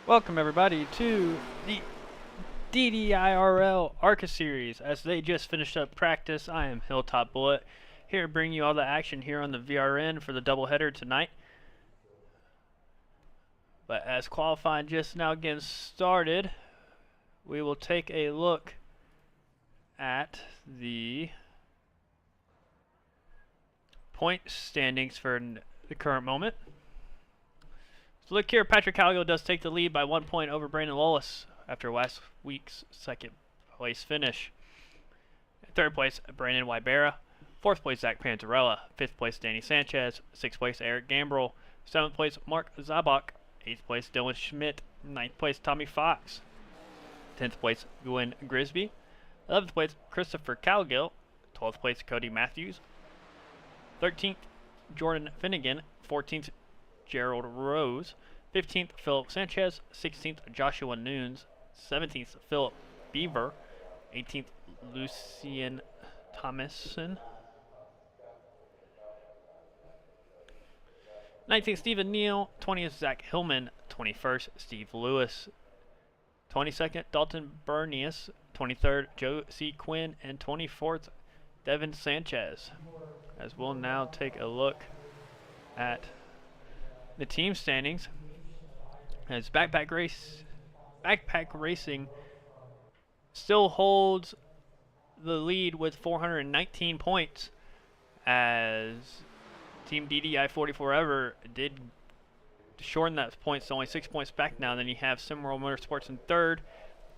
Welcome everybody to the DDIRL Arca series. As they just finished up practice, I am Hilltop Bullet, here to bring you all the action here on the VRN for the doubleheader tonight. But as qualifying just now getting started, we will take a look at the point standings for the current moment. So look here, Patrick Calgill does take the lead by 1 point over Brandon Lawless after last week's second place finish. Third place, Brandon Wybera. Fourth place, Zach Panzarella. Fifth place, Danny Sanchez. Sixth place, Eric Gambrell. Seventh place, Mark Zabok. Eighth place, Dylan Schmidt. Ninth place, Tommy Fox. 10th place, Gwen Grisby. 11th place, Christopher Calgill. 12th place, Cody Matthews. 13th, Jordan Finnegan. 14th, Gerald Rose. 15th, Philip Sanchez. 16th, Joshua Nunes. 17th, Philip Beaver. 18th, Lucian Thomason. 19th, Stephen Neal. 20th, Zach Hillman. 21st, Steve Lewis. 22nd, Dalton Bernius. 23rd, Joe C. Quinn. And 24th, Devin Sanchez. As we'll now take a look at the team standings, as Backpack Racing still holds the lead with 419 points, as Team DDI 44 Ever did shorten that points to only 6 points back now. Then you have Simmerall Motorsports in third,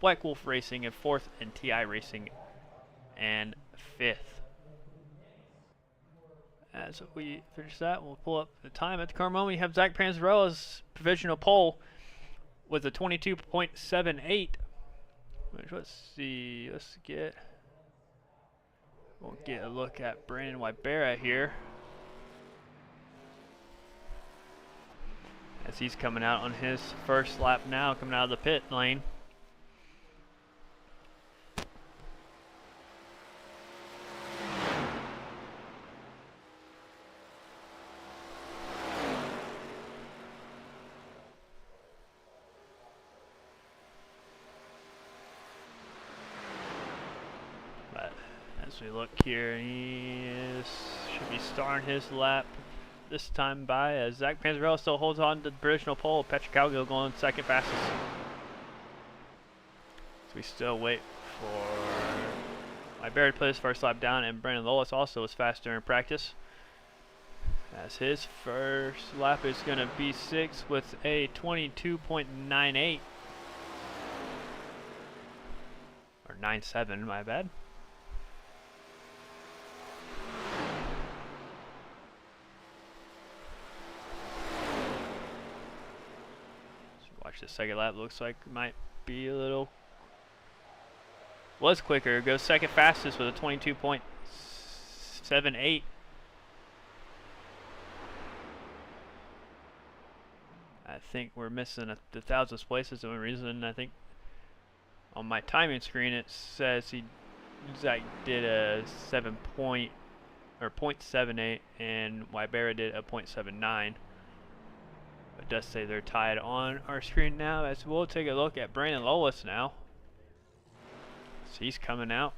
Black Wolf Racing in fourth, and TI Racing in fifth. As we finish that, we'll pull up the time. At the current moment, we have Zach Panzarella's provisional pole with a 22.78. Which, we'll get a look at Brandon Wybera here, as he's coming out on his first lap now, coming out of the pit lane. As we look here, should be starting his lap this time by, as Zach Panzarella still holds on to the provisional pole. Patrick Calgill going second fastest. So we still wait for Wybera to put his first lap down, and Brandon Lawless also was fast during practice, as his first lap is going to be 6 with a 22.98 or 97, my bad. Watch the second lap. Looks like it might be a little. Was quicker. Goes second fastest with a 22.78. I think we're missing the thousandth place. Is the only reason. I think on my timing screen it says Zach did a 0.78, and Wybera did a 0.79. It does say they're tied on our screen now, as we'll take a look at Brandon Lawless now. So he's coming out.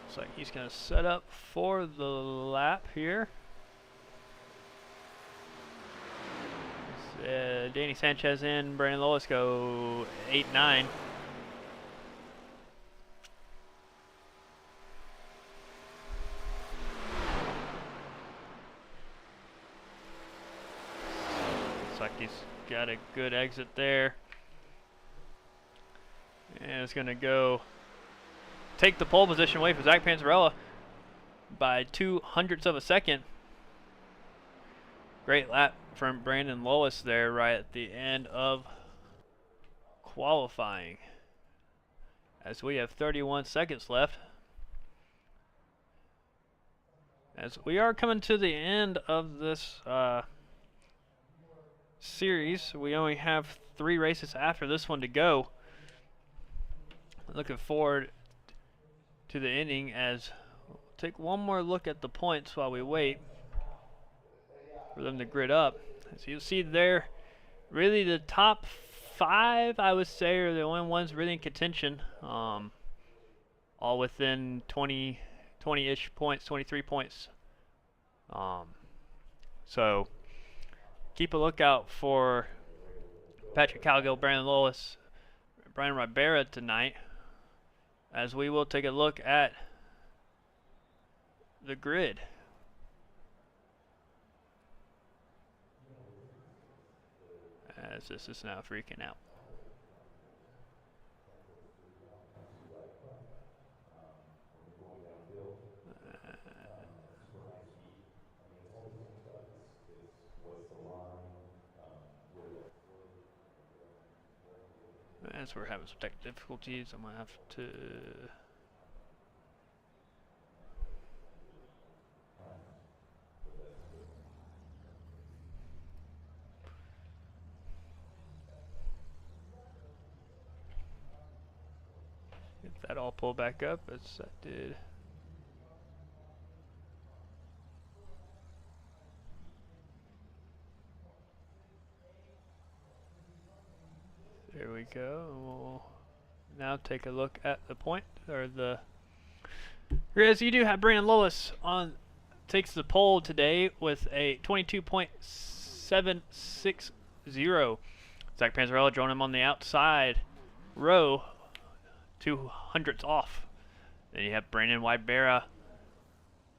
Looks like he's going to set up for the lap here. Danny Sanchez in, Brandon Lawless go 8-9. Like he's got a good exit there, and it's going to go take the pole position away from Zach Panzarella by 0.02 of a second. Great lap from Brandon Lawless there right at the end of qualifying, as we have 31 seconds left, as we are coming to the end of this series. We only have 3 races after this one to go. Looking forward to the ending, as take one more look at the points while we wait for them to grid up. As you'll see there, really the top 5, I would say, are the only ones really in contention. All within 20-ish points, 23 points. So keep a lookout for Patrick Calgill, Brandon Lowis, Brian Ribera tonight, as we will take a look at the grid. As this is now freaking out. As we're having some technical difficulties, I'm gonna have to get that all pulled back up as that did. There we go. We'll now take a look at the point, or the. Whereas you do have Brandon Lowis takes the pole today with a 22.760. Zach Panzarella joined him on the outside row, 200ths off. Then you have Brandon Ribera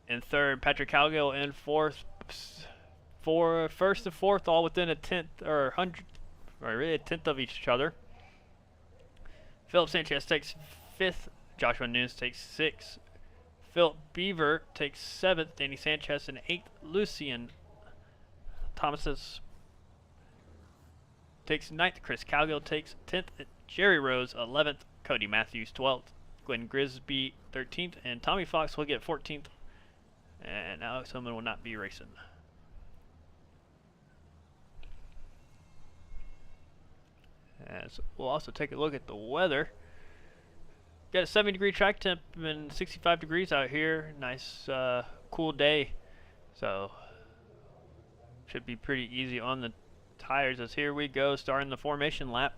in third, Patrick Calgill in fourth, first and fourth, all within a tenth or 100. Or really a tenth of each other. Philip Sanchez takes 5th. Joshua Nunes takes 6th. Philip Beaver takes 7th. Danny Sanchez in 8th. Lucian Thomas takes 9th. Chris Calgill takes 10th. Jerry Rose 11th. Cody Matthews 12th. Glenn Grisby 13th. And Tommy Fox will get 14th. And Alex Hillman will not be racing. As we'll also take a look at the weather. Got a 70-degree track temp and 65 degrees out here. Nice cool day. So should be pretty easy on the tires. As here we go, starting the formation lap.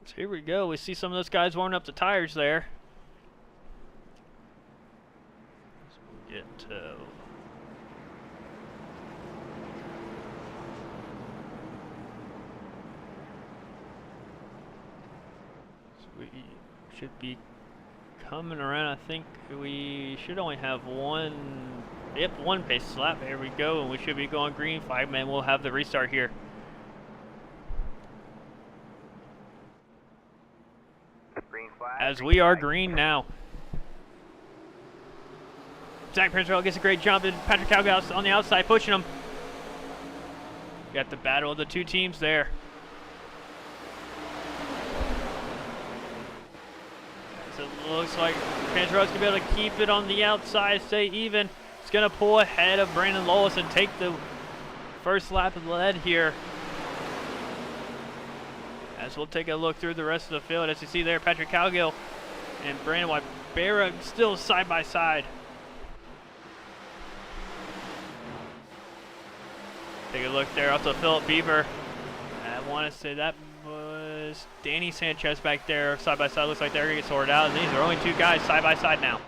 So here we go. We see some of those guys warming up the tires there. So we'll get so we should be coming around. I think we should only have one pace lap. There we go, and we should be going green. 5-man will have the restart here. As we are green now. Zach Panzarella gets a great jump, and Patrick Calgill on the outside pushing him. Got the battle of the two teams there. So it looks like Panzarella's going to be able to keep it on the outside, stay even. It's going to pull ahead of Brandon Lowis and take the first lap of the lead here. As we'll take a look through the rest of the field. As you see there, Patrick Calgill and Brandon Ribera still side by side. Take a look there. Also, Philip Beaver. I want to say that was Danny Sanchez back there, side by side. Looks like they're going to get sorted out. And these are only two guys side by side now.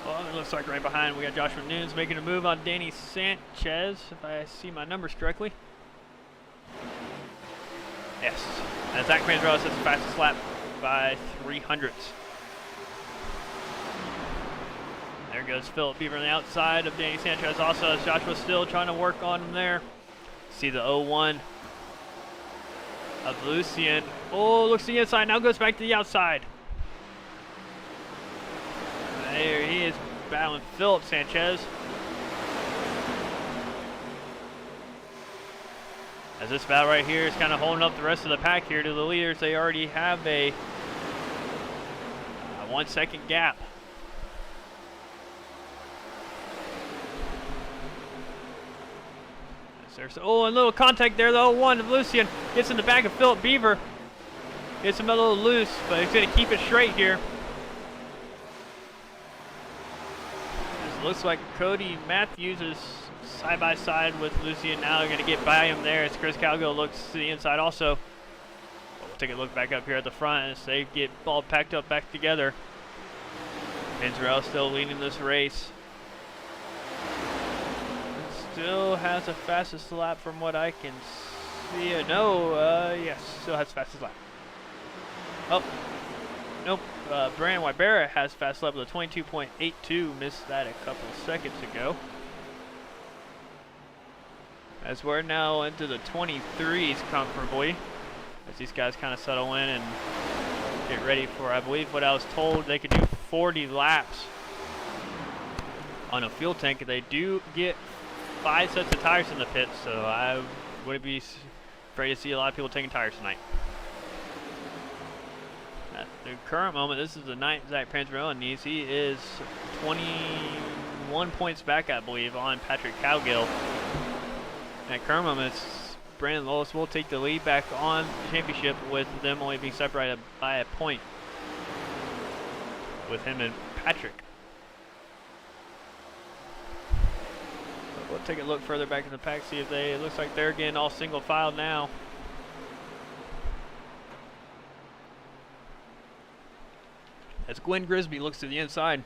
Well, it looks like right behind we got Joshua Nunes making a move on Danny Sanchez, if I see my numbers correctly. Yes. And Zach Panzarella sets the fastest lap by 300ths. There goes Philip Beaver on the outside of Danny Sanchez. Also, as Joshua's still trying to work on him there. See the 0-1. of Lucian. Oh, looks to the inside, now goes back to the outside. There he is, battling Philip Sanchez. As this battle right here is kind of holding up the rest of the pack here to the leaders. They already have a 1 second gap. Oh, a little contact there though. One of Lucian gets in the back of Philip Beaver. Gets him a little loose, but he's going to keep it straight here. This looks like Cody Matthews is side by side with Lucian now. They're going to get by him there as Chris Calgill looks to the inside also. We'll take a look back up here at the front as they get all packed up back together. Penzarello still leading this race. Still has the fastest lap from what I can see. Yes, still has fastest lap. Oh, nope. Brandon Wybera has fast lap with a 22.82. Missed that a couple seconds ago. As we're now into the 23s comfortably, as these guys kind of settle in and get ready for, I believe what I was told, they could do 40 laps on a fuel tank. They do get 5 sets of tires in the pits, so I wouldn't be afraid to see a lot of people taking tires tonight. At the current moment, this is the ninth Zach Panzarella needs. He is 21 points back, I believe, on Patrick Calgill. At current moment, Brandon Lowell will take the lead back on the championship with them only being separated by a point with him and Patrick. We'll take a look further back in the pack, see if it looks like they're getting all single file now. As Gwen Grisby looks to the inside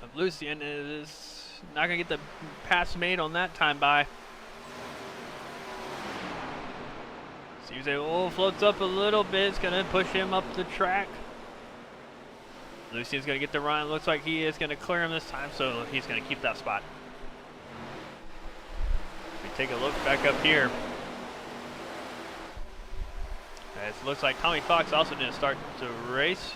of Lucian, is not going to get the pass made on that time by. Seems it floats up a little bit. It's going to push him up the track. Lucian's going to get the run. Looks like he is going to clear him this time, so he's going to keep that spot. We take a look back up here. As it looks like Tommy Fox also didn't start the race.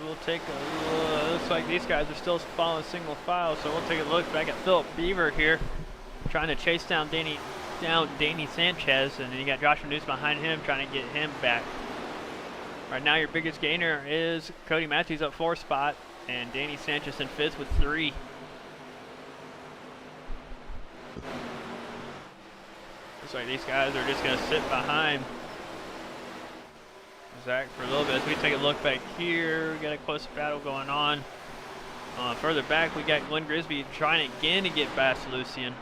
We'll take a look. Looks like these guys are still following single file, so we'll take a look back at Philip Beaver here, trying to chase down Danny Sanchez, and then you got Joshua News behind him trying to get him back. Right now, your biggest gainer is Cody Matthews up 4th spot, and Danny Sanchez in 5th with 3. Looks like these guys are just going to sit behind Zach for a little bit. As we take a look back here, we got a close battle going on. Further back, we got Glenn Grisby trying again to get past Lucian.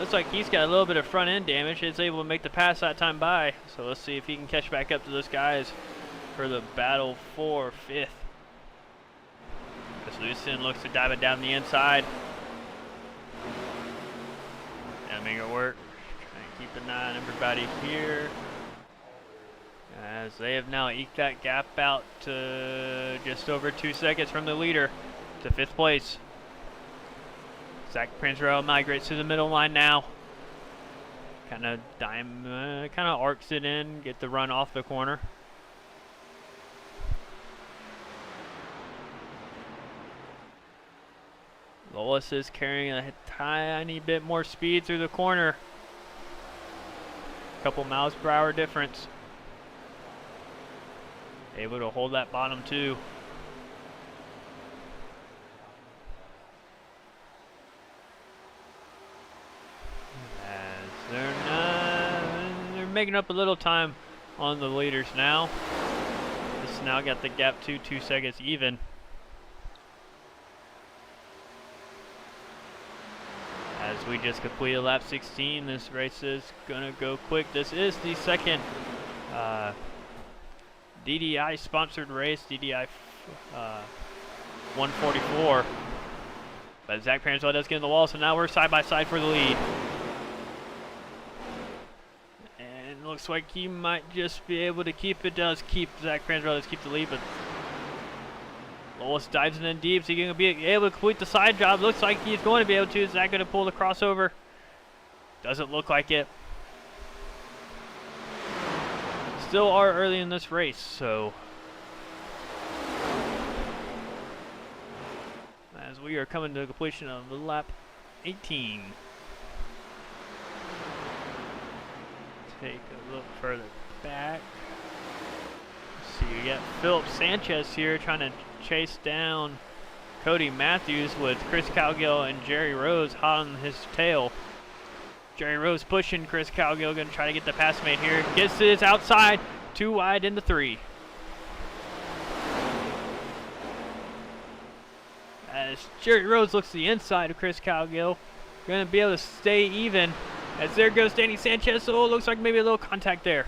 Looks like he's got a little bit of front end damage. He's able to make the pass that time by. So let's see if he can catch back up to those guys for the battle for 5th. As Lucian looks to dive it down the inside. And make it work. Trying to keep an eye on everybody here, as they have now eked that gap out to just over 2 seconds from the leader to 5th place. Zach Panzarella migrates to the middle line now. Kind of arcs it in, get the run off the corner. Lois is carrying a tiny bit more speed through the corner. A couple miles per hour difference. Able to hold that bottom 2. As they're making up a little time on the leaders now. This now got the gap to 2 seconds even. As we just completed lap 16, this race is gonna go quick. This is the second DDI sponsored race, DDI 144. But Zach Panswell does get in the wall, so now we're side by side for the lead. And looks like he might just be able to keep it. Zach Panswell does keep the lead, but Lois dives in deep. Is he going to be able to complete the side job? Looks like he's going to be able to. Is Zach going to pull the crossover? Doesn't look like it. Still are early in this race, so as we are coming to the completion of the lap 18. Take a look further back. Let's see, we got Philip Sanchez here trying to chase down Cody Matthews with Chris Calgill and Jerry Rose hot on his tail. Jerry Rose pushing Chris Calgill, going to try to get the pass made here. Gets his outside, too wide into 3. As Jerry Rose looks to the inside of Chris Calgill, going to be able to stay even. As there goes Danny Sanchez, so it looks like maybe a little contact there.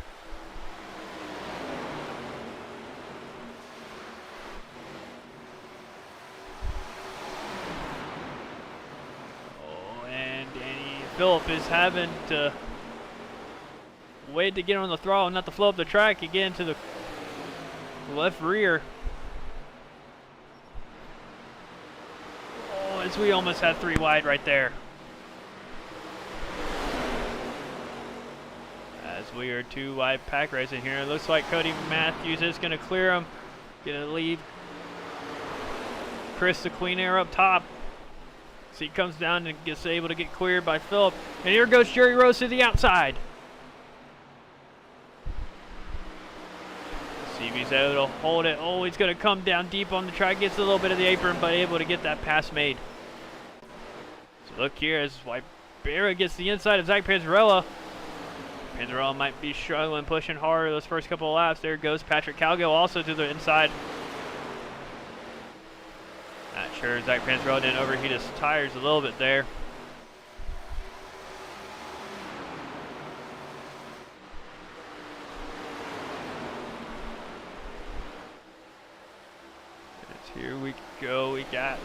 Phillip is having to wait to get on the throttle, not to flow up the track again to the left rear. Oh, as we almost had 3 wide right there. As we are 2 wide pack racing here. It looks like Cody Matthews is going to clear him. Going to leave Chris the clean air up top. So he comes down and gets able to get cleared by Phillip. And here goes Jerry Rose to the outside. See if he's able to hold it. Oh, he's going to come down deep on the track. Gets a little bit of the apron, but able to get that pass made. So look here as Wybera gets the inside of Zach Panzarella. Panzarella might be struggling, pushing hard those first couple of laps. There goes Patrick Calgill also to the inside. Not sure Zach Panzarella didn't overheat his tires a little bit there. And here we go. We got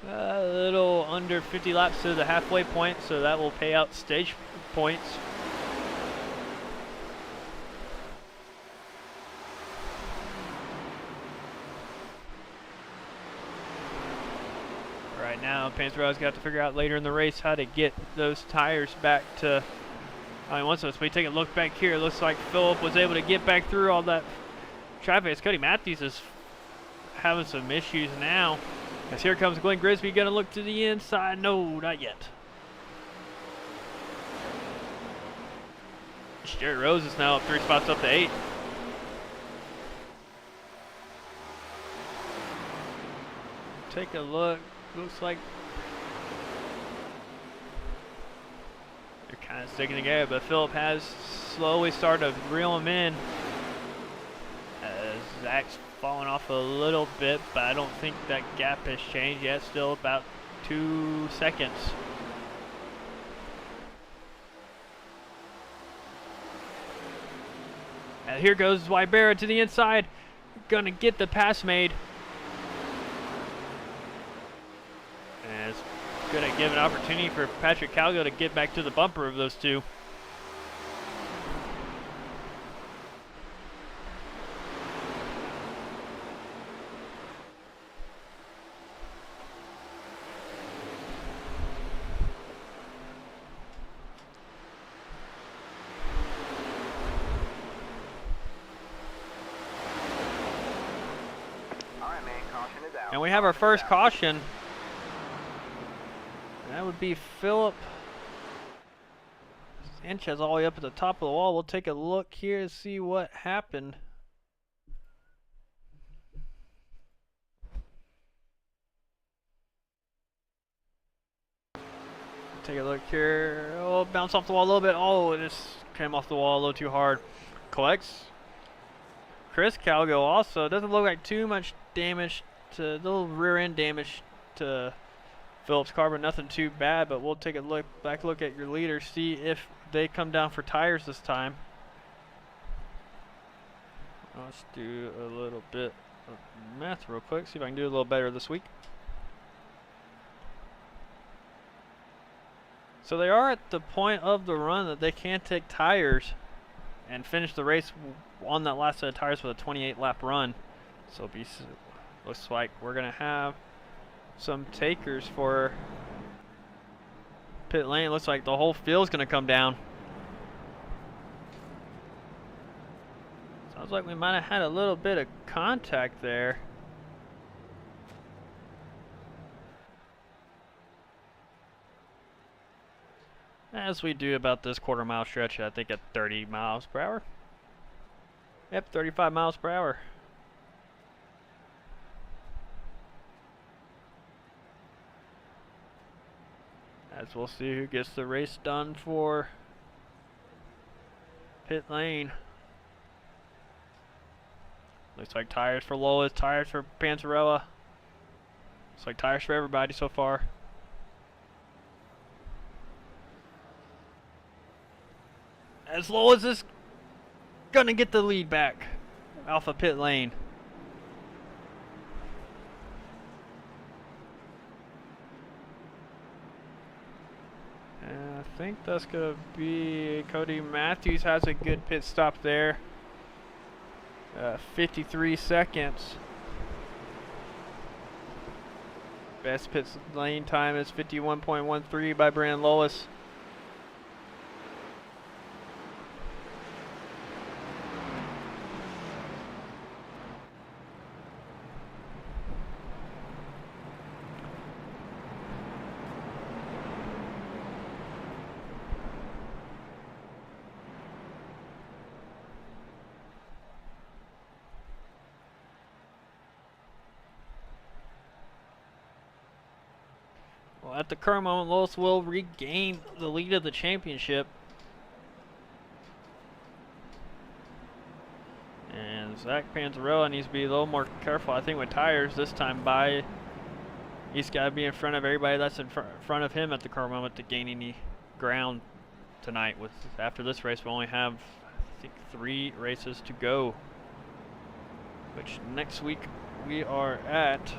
a little under 50 laps to the halfway point, so that will pay out stage points. Right now, Panzerella's got to figure out later in the race how to get those tires back to. Once we take a look back here, it looks like Phillip was able to get back through all that traffic. As Cody Matthews is having some issues now. As here comes Glenn Grisby, gonna look to the inside. No, not yet. Jerry Rose is now up 3 spots up to 8. Take a look. Looks like they're kind of sticking together, but Phillip has slowly started to reel him in. As Zach's falling off a little bit, but I don't think that gap has changed yet. Still about 2 seconds. And here goes Wybera to the inside. Gonna get the pass made. And it's gonna give an opportunity for Patrick Calgill to get back to the bumper of those two. And we have our first caution. And that would be Phillip Sanchez all the way up at the top of the wall. We'll take a look here and see what happened. Take a look here. Oh, bounce off the wall a little bit. Oh, it just came off the wall a little too hard. Collects. Chris Calgill also. Doesn't look like too much damage to the little rear end damage to Phillips Carbon, nothing too bad, but we'll take a back look at your leaders, see if they come down for tires this time. Let's do a little bit of math real quick, see if I can do a little better this week. So they are at the point of the run that they can take tires and finish the race on that last set of tires with a 28-lap run. So looks like we're going to have some takers for pit lane. Looks like the whole field's going to come down. Sounds like we might have had a little bit of contact there. As we do about this quarter-mile stretch, I think at 30 miles per hour. Yep, 35 miles per hour. As we'll see who gets the race done for pit lane. Looks like tires for Lois, tires for Panzarella. Looks like tires for everybody so far. As Lois is gonna get the lead back off of pit lane. And I think that's gonna be Cody Matthews has a good pit stop there. 53 seconds. Best pit lane time is 51.13 by Brandon Lois. Well, at the current moment, Lois will regain the lead of the championship. And Zach Panzarella needs to be a little more careful, I think, with tires this time by. He's got to be in front of everybody that's in front of him at the current moment to gain any ground tonight. After this race, we only have, I think, 3 races to go. Which next week we are at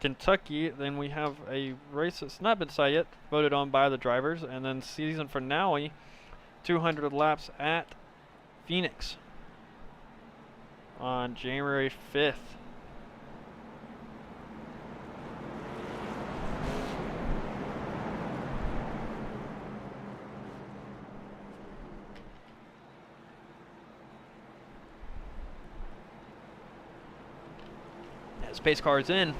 Kentucky. Then we have a race that's not been decided yet, voted on by the drivers, and then season finale, 200 laps at Phoenix on January 5th. As pace car is in.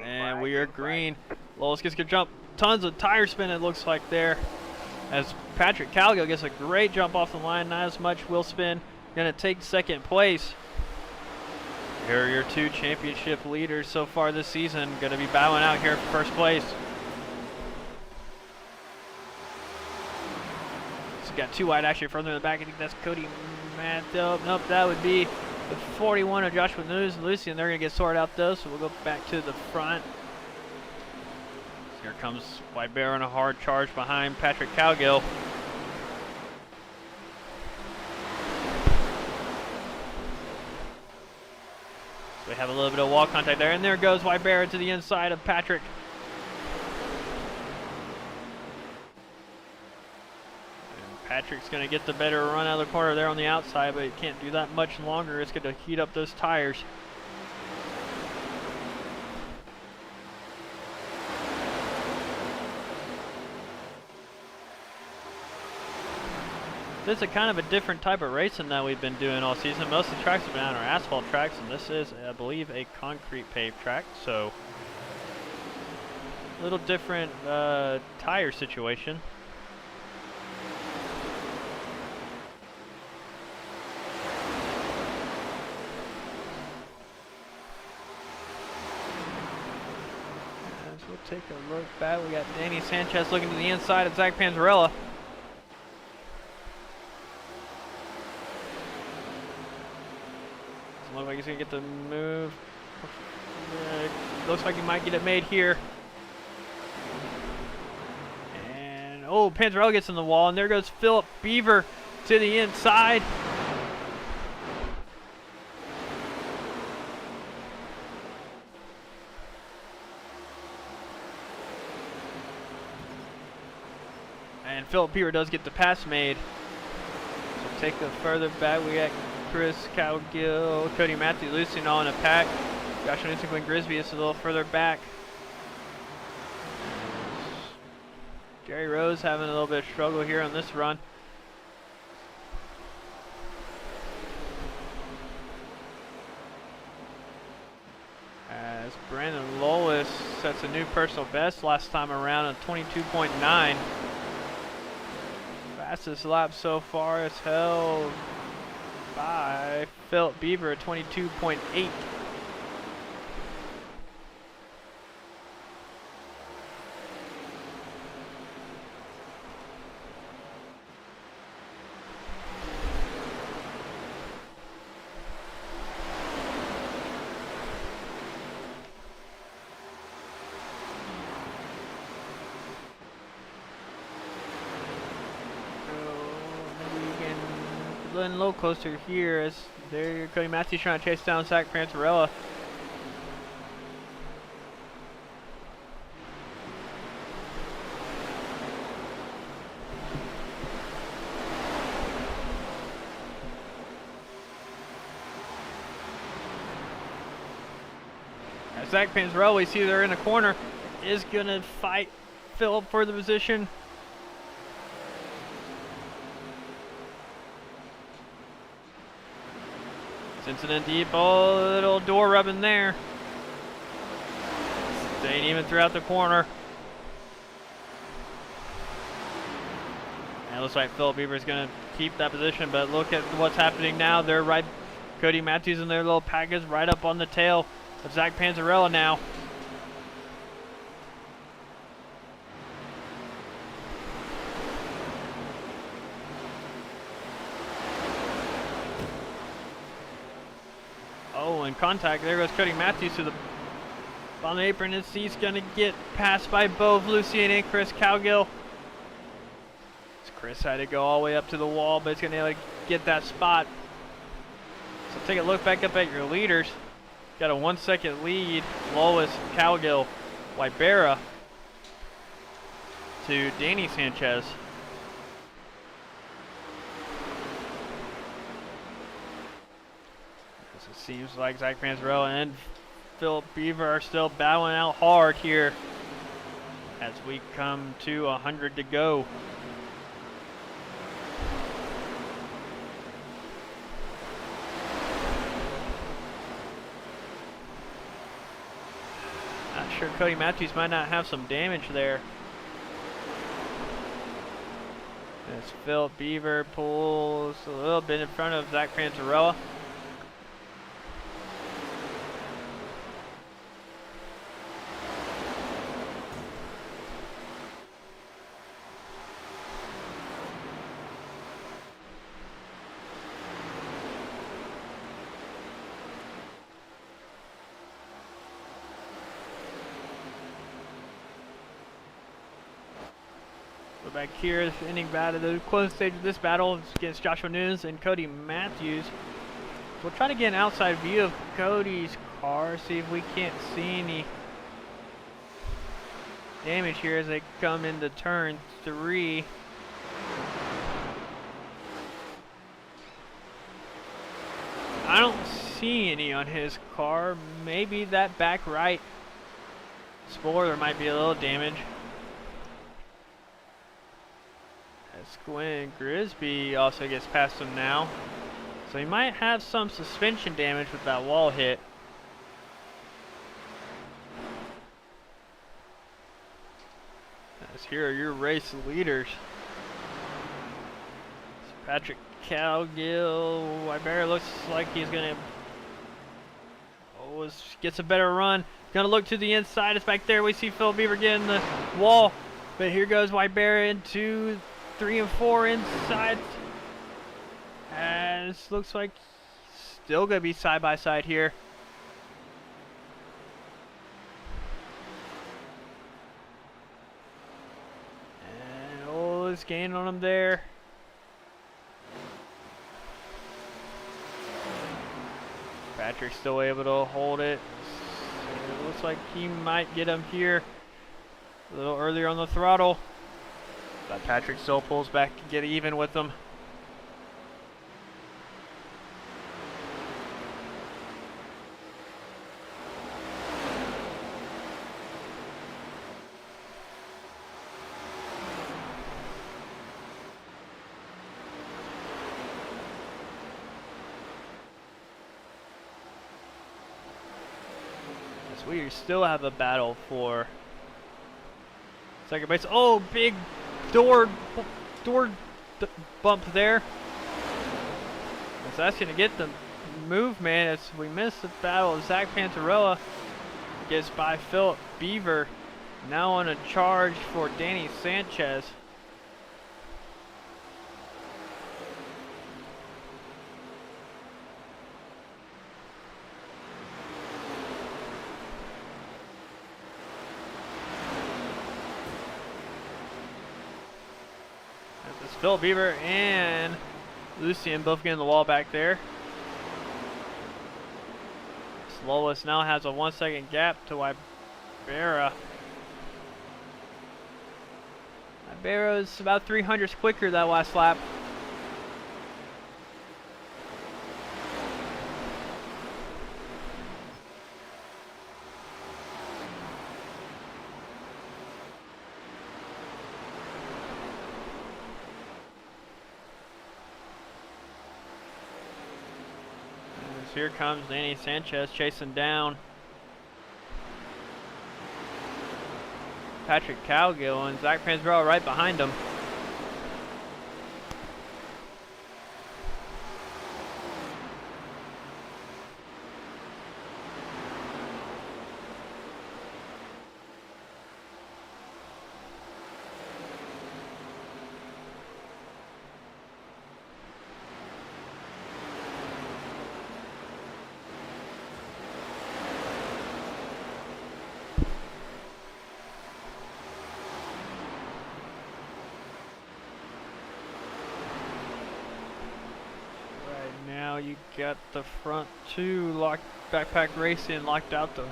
And we are green. Lois gets a good jump. Tons of tire spin, it looks like there. As Patrick Calgill gets a great jump off the line. Not as much wheel spin. Going to take second place. Here are your 2 championship leaders so far this season. Going to be battling out here for first place. So got 2 wide actually further in the back. I think that's Cody Matthew. Nope, that would be the 41 of Joshua News and Lucy, and they're going to get sorted out though, so we'll go back to the front. Here comes White Bear on a hard charge behind Patrick Calgill. So we have a little bit of wall contact there, and there goes White Bear to the inside of Patrick. And Patrick's going to get the better run out of the corner there on the outside, but he can't do that much longer. It's going to heat up those tires. This is a kind of a different type of racing that we've been doing all season. Most of the tracks have been on our asphalt tracks, and this is, I believe, a concrete paved track, so a little different tire situation. As we'll take a look back. We got Danny Sanchez looking to the inside of Zach Panzarella. Doesn't look like he's going to get the move. Looks like he might get it made here. And, oh, Panzarella gets in the wall, and there goes Philip Beaver to the inside. And Philip Beaver does get the pass made. So take the further back. We got Chris Cowgill, Cody Matthews, Lucian all in a pack. Joshua Newton, Quinn Grisby is a little further back. Jerry Rose having a little bit of struggle here on this run. As Brandon Lolis sets a new personal best last time around on 22.9. Fastest lap so far is held by Philip Beaver at 22.8. A little closer here as there Cody Matthews trying to chase down Zach Panzarella. As Zach Panzarella, we see they're in the corner, is gonna fight Philip for the position. Cincinnati deep, oh, little door rubbing there. Staying even throughout the corner. And it looks like Philip Beaver is going to keep that position, but look at what's happening now. They're right, Cody Matthews and their little package right up on the tail of Zach Panzarella now. Oh, in contact, there goes Cody Matthews to the on the apron. He's going to get passed by both Lucien and Chris Cowgill. Chris had to go all the way up to the wall, but he's going to get that spot. So take a look back up at your leaders. Got a 1 second lead. Lois, Cowgill, Wybera to Danny Sanchez. It seems like Zach Panzarella and Philip Beaver are still battling out hard here as we come to 100 to go. Not sure, Cody Matthews might not have some damage there. As Philip Beaver pulls a little bit in front of Zach Panzarella. Back here, this inning battle, the closing stage of this battle is against Joshua Nunes and Cody Matthews. We'll try to get an outside view of Cody's car, see if we can't see any damage here as they come into turn 3. I don't see any on his car. Maybe that back right spoiler might be a little damage. Quinn Grisby also gets past him now. So he might have some suspension damage with that wall hit. As here are your race leaders. So Patrick Cowgill, Wybera looks like he's gonna Lowes gets a better run. Gonna look to the inside. It's back there. We see Phil Beaver getting the wall. But here goes Wybera into 3 and 4 inside. As looks like still gonna be side by side here. And Lowes gaining on him there. Patrick's still able to hold it. It looks like he might get him here a little earlier on the throttle. But Patrick still pulls back to get even with them. We still have a battle for second base. Oh, big door bump there. So that's going to get the move, man, as we miss the battle. Zach Panzarella gets by Philip Beaver. Now on a charge for Danny Sanchez. Phil Beaver and Lucien both getting the wall back there. Lowes now has a 1 second gap to Wybera. Wybera's about 300s quicker that last lap. Here comes Danny Sanchez chasing down Patrick Cowgill, and Zach Panzarella right behind him. Now you got the front two locked, Backpack Racing locked out the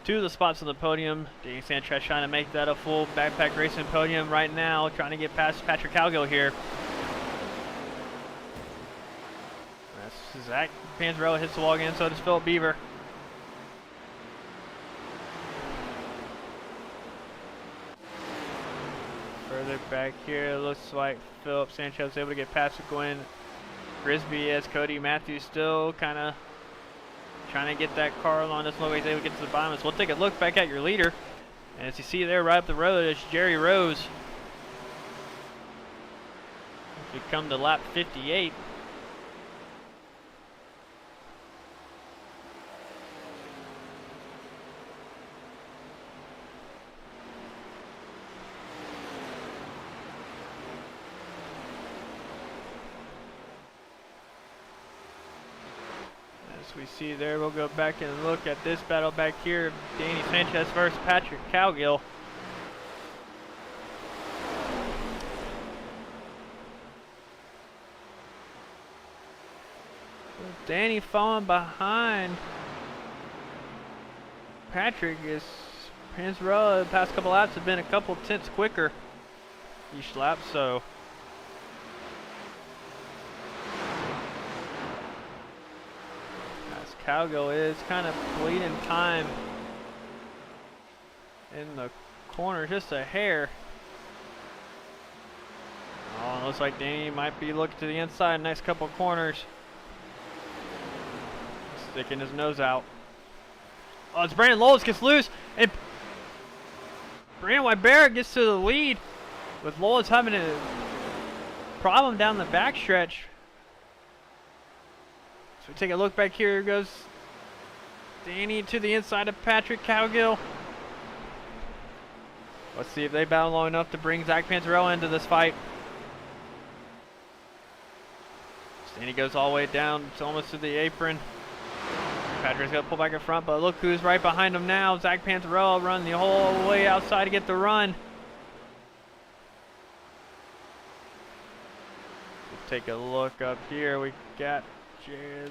two of the spots on the podium. Danny Sanchez trying to make that a full Backpack Racing podium right now, trying to get past Patrick Cowgill here. That's Zach Panzarella hits the wall again, so does Philip Beaver. Further back here, it looks like Philip Sanchez was able to get past Gwen Grisby, as Cody Matthews still kind of trying to get that car along. Doesn't look like he's able to get to the bottom. So we'll take a look back at your leader. And as you see there right up the road, it's Jerry Rose. As we come to lap 58. We see there, we'll go back and look at this battle back here. Danny Sanchez versus Patrick Cowgill. Danny falling behind Patrick is Panzarella. The past couple laps have been a couple tenths quicker each lap, so Cowgill is kind of bleeding time in the corner, just a hair. Oh, it looks like Danny might be looking to the inside next couple corners. Sticking his nose out. Oh, it's Brandon Lowes gets loose, and Brandon Wybera gets to the lead, with Lowes having a problem down the backstretch. So we take a look back here. Goes Danny to the inside of Patrick Cowgill. Let's see if they battle long enough to bring Zach Panzarella into this fight. Danny goes all the way down. It's almost to the apron. Patrick's going to pull back in front, but look who's right behind him now. Zach Panzarella running the whole way outside to get the run. Let's take a look up here. We got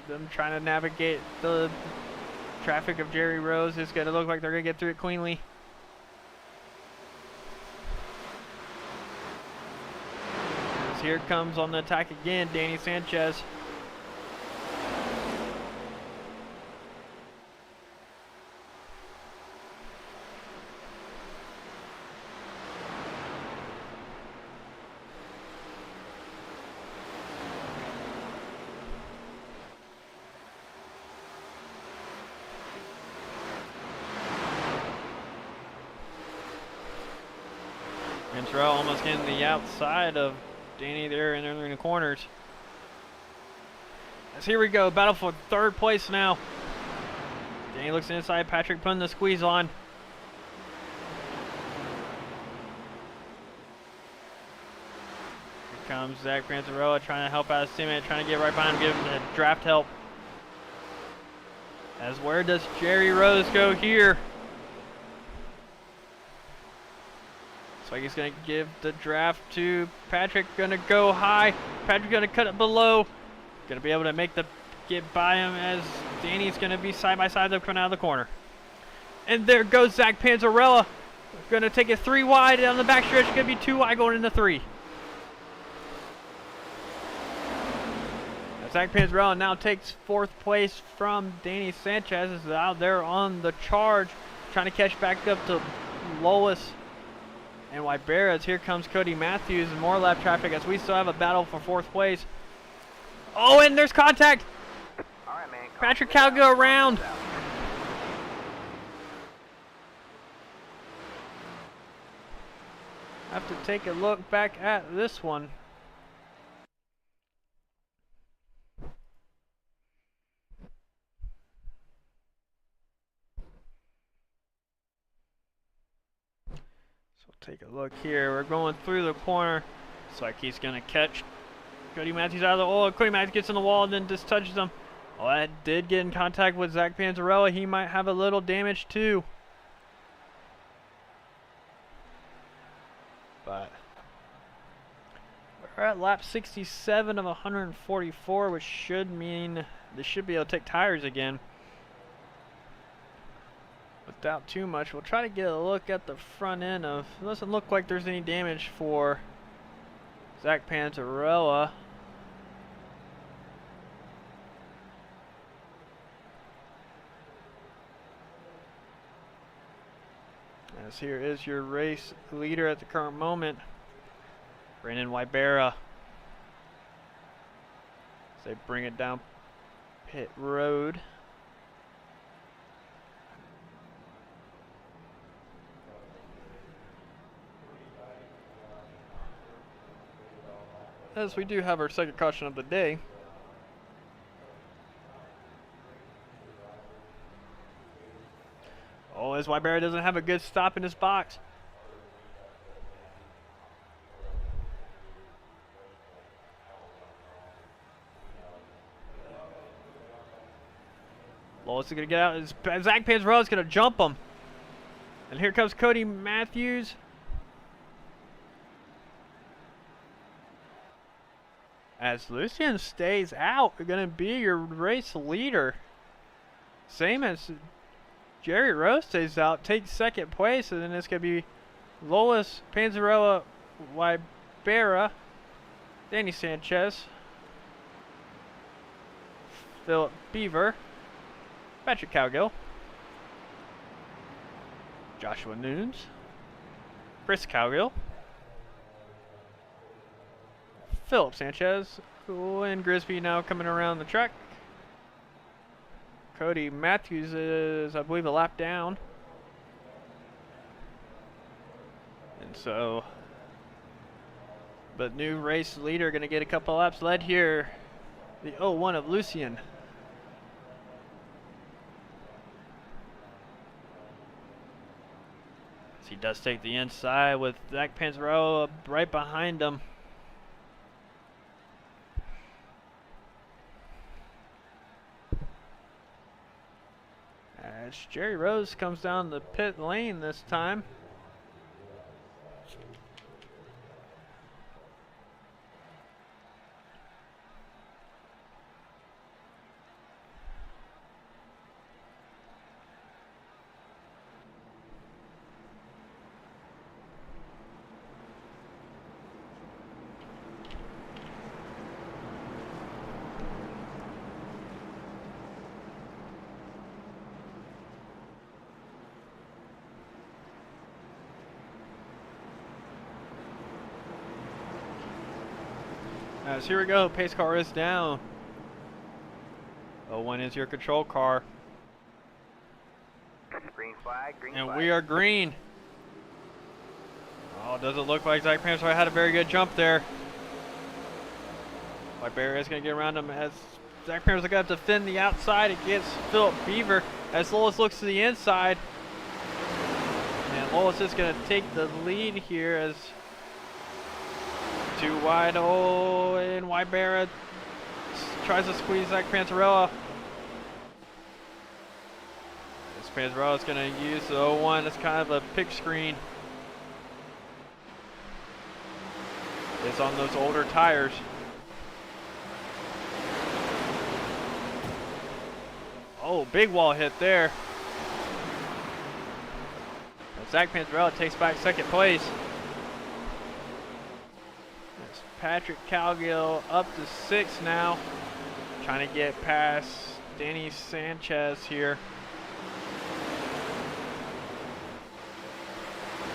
them trying to navigate the traffic of Jerry Rose. It's going to look like they're going to get through it cleanly. Here comes on the attack again, Danny Sanchez. Ventura almost getting the outside of Danny there in the corners. As here we go, battle for third place now. Danny looks inside, Patrick putting the squeeze on. Here comes Zach Panzarella trying to help out his teammate, trying to get right behind him, give him the draft help. As where does Jerry Rose go here? Like he's going to give the draft to Patrick, going to go high. Patrick going to cut it below. Going to be able to get by him as Danny's going to be side by side coming out of the corner. And there goes Zach Panzarella. Going to take it 3 wide down the back stretch. Going to be 2 wide going into 3. Zach Panzarella now takes 4th place from Danny Sanchez. Is out there on the charge, trying to catch back up to Lois and Wybera. Here comes Cody Matthews and more lap traffic as we still have a battle for 4th place. Oh, and there's contact. All right, man. Patrick Cowgill around. Have to take a look back at this one. Take a look here. We're going through the corner. Looks like he's going to catch Cody Matthews out of the wall. Cody Matthews gets in the wall and then just touches him. Oh, that did get in contact with Zach Panzarella. He might have a little damage too. But we're at lap 67 of 144, which should mean they should be able to take tires again without too much. We'll try to get a look at the front end of. It doesn't look like there's any damage for Zach Panzarella. As here is your race leader at the current moment, Brandon Wybera. As they bring it down pit road. As we do have our second caution of the day. Oh, as Wybera doesn't have a good stop in his box. Lois is going to get out. Zach Panzarella is going to jump him. And here comes Cody Matthews. As Lucian stays out, you're going to be your race leader. Same as Jerry Rose stays out, takes 2nd place, and then it's going to be Lois, Panzarella, Wybera, Danny Sanchez, Philip Beaver, Patrick Cowgill, Joshua Nunes, Chris Cowgill, Philip Sanchez, and Grisby now coming around the track. Cody Matthews is, I believe, a lap down. And so, but new race leader going to get a couple laps led here. The 01 of Lucian. As he does take the inside with Zach Panzarella right behind him. As Jerry Rose comes down the pit lane this time. As here we go, pace car is down. 01 is your control car. Green flag, green and flag. we are green. Oh, doesn't look like Zach Panzarella had a very good jump there. Barry is going to get around him as Zach Panzarella got to defend the outside against Philip Beaver as Lois looks to the inside. And Lois is going to take the lead here as too wide. Oh, and Wybera tries to squeeze Zach Panzarella. This Panzarella is going to use the 01 as kind of a pick screen. It's on those older tires. Oh, big wall hit there. And Zach Panzarella takes back second place. It's Patrick Calgill up to 6 now. Trying to get past Danny Sanchez here.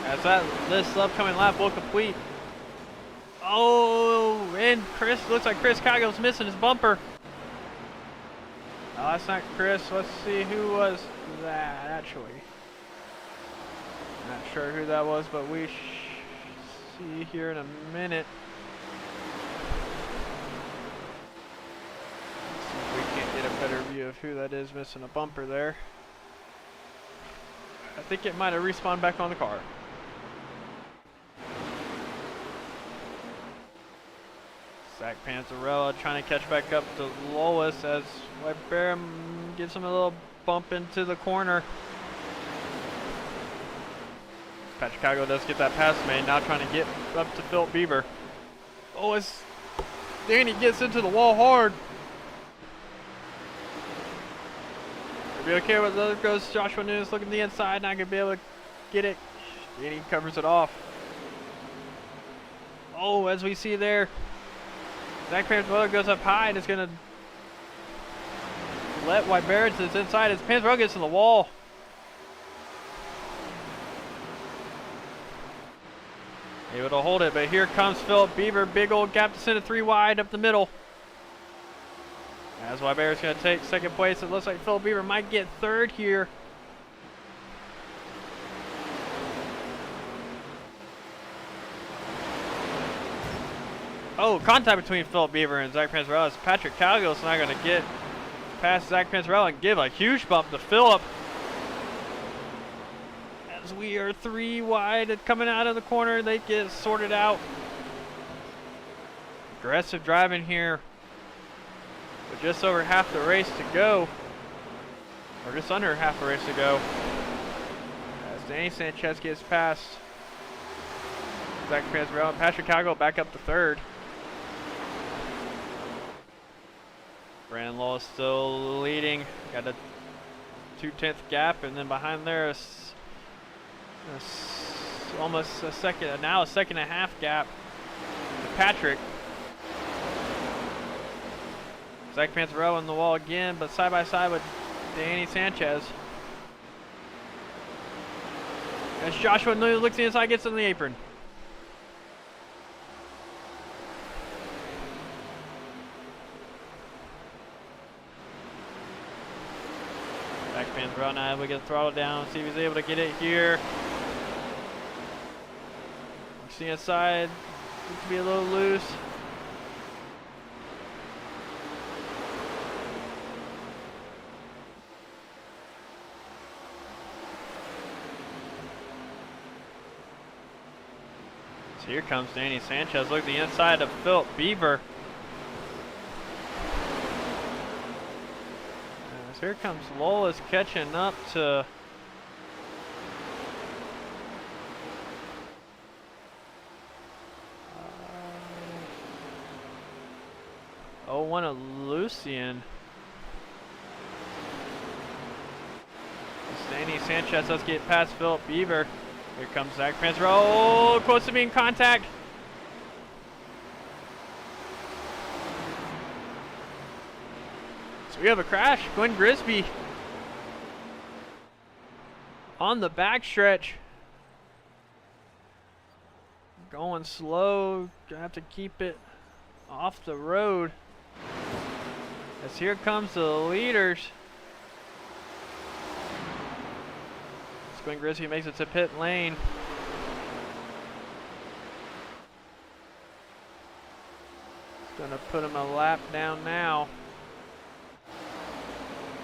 As this upcoming lap will complete. Oh, and looks like Chris Cagill's missing his bumper. Oh, that's not Chris. Let's see who was that actually. Not sure who that was, but we see here in a minute. Let's see if we can't get a better view of who that is missing a bumper there. I think it might have respawned back on the car. Zach Panzarella trying to catch back up to Lois as Wybera gives him a little bump into the corner. Patrick Cago does get that pass made, now trying to get up to Philip Beaver. Oh, as Danny gets into the wall hard. It'll be okay with there goes Joshua Nunes looking to the inside, not gonna be able to get it. Danny covers it off. Oh, as we see there, Zach Panzarella goes up high and is going to let Wybera to his inside as Panzarella gets to the wall. Able to hold it, but here comes Philip Beaver. Big old gap to send it 3 wide up the middle. As Wybera is going to take second place, it looks like Philip Beaver might get third here. Oh, contact between Philip Beaver and Zach Panzarella. Patrick Calgill's not going to get past Zach Panzarella and give a huge bump to Philip. As we are 3 wide and coming out of the corner, they get sorted out. Aggressive driving here with just over half the race to go. Or just under half the race to go. As Danny Sanchez gets past Zach Panzarella and Patrick Calgill back up to third. Brandon Lowell still leading, got a 2/10 gap, and then behind there is almost a second, now a 1.5 gap to Patrick. Zach Panzarella on the wall again, but side by side with Danny Sanchez. As Joshua Nunes looks inside, gets on the apron. Zach Panzarella now able to get the throttle down, see if he's able to get it here. See inside, looks to be a little loose. So here comes Danny Sanchez. Look at the inside of Philip Beaver. As here comes Lola's catching up to one of Lucian. Danny Sanchez does get past Philip Beaver. Here comes Zach Panzer. Oh, close to being contact. So we have a crash. Gwen Grisby on the backstretch. Going slow. Gonna have to keep it off the road. As here comes the leaders. Gwen Grisby makes it to pit lane. Gonna put him a lap down now.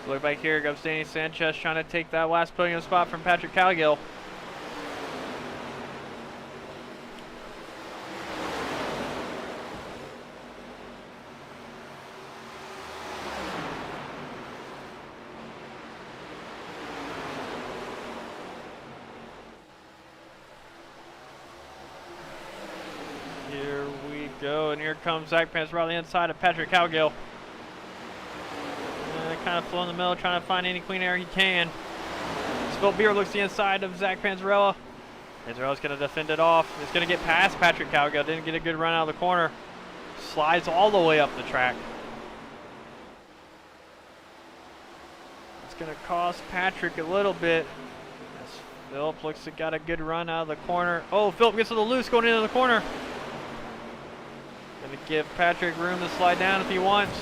So look back here, goes Danny Sanchez trying to take that last podium spot from Patrick Cowgill. Here we go, and here comes Zach Panzer on the inside of Patrick Cowgill. Kind of flow in the middle, trying to find any clean air he can. Phil Beer looks the inside of Zach Panzarella. Panzarella's going to defend it off. He's going to get past Patrick Cowgill. Didn't get a good run out of the corner. Slides all the way up the track. It's going to cost Patrick a little bit. As Philip looks to got a good run out of the corner. Oh, Philip gets to the loose going into the corner. Going to give Patrick room to slide down if he wants.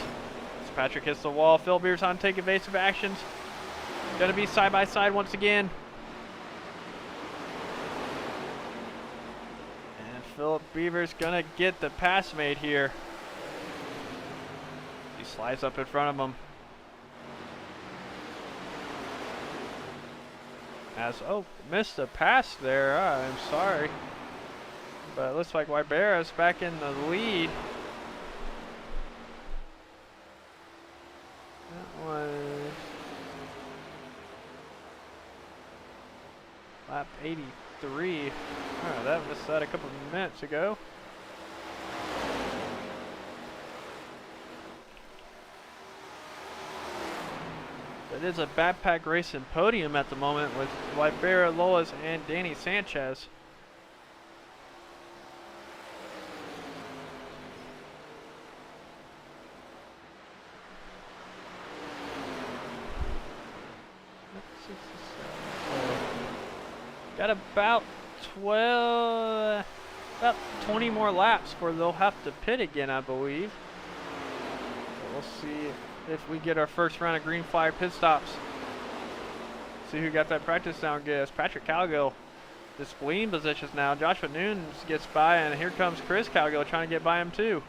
Patrick hits the wall. Phil Beers on take evasive actions. Gonna be side by side once again. And Philip Beaver's gonna get the pass made here. He slides up in front of him. Missed the pass there. I'm sorry. But it looks like Wybera's back in the lead. That was lap 83. Oh, that missed that a couple of minutes ago. It is a backpack racing podium at the moment with Wybera, Lolas, and Danny Sanchez. Got about 20 more laps before they'll have to pit again, I believe. So we'll see if we get our first round of green flag pit stops. See who got that practice down good. It's Patrick Cowgill displaying positions now. Joshua Nunes gets by, and here comes Chris Cowgill trying to get by him too.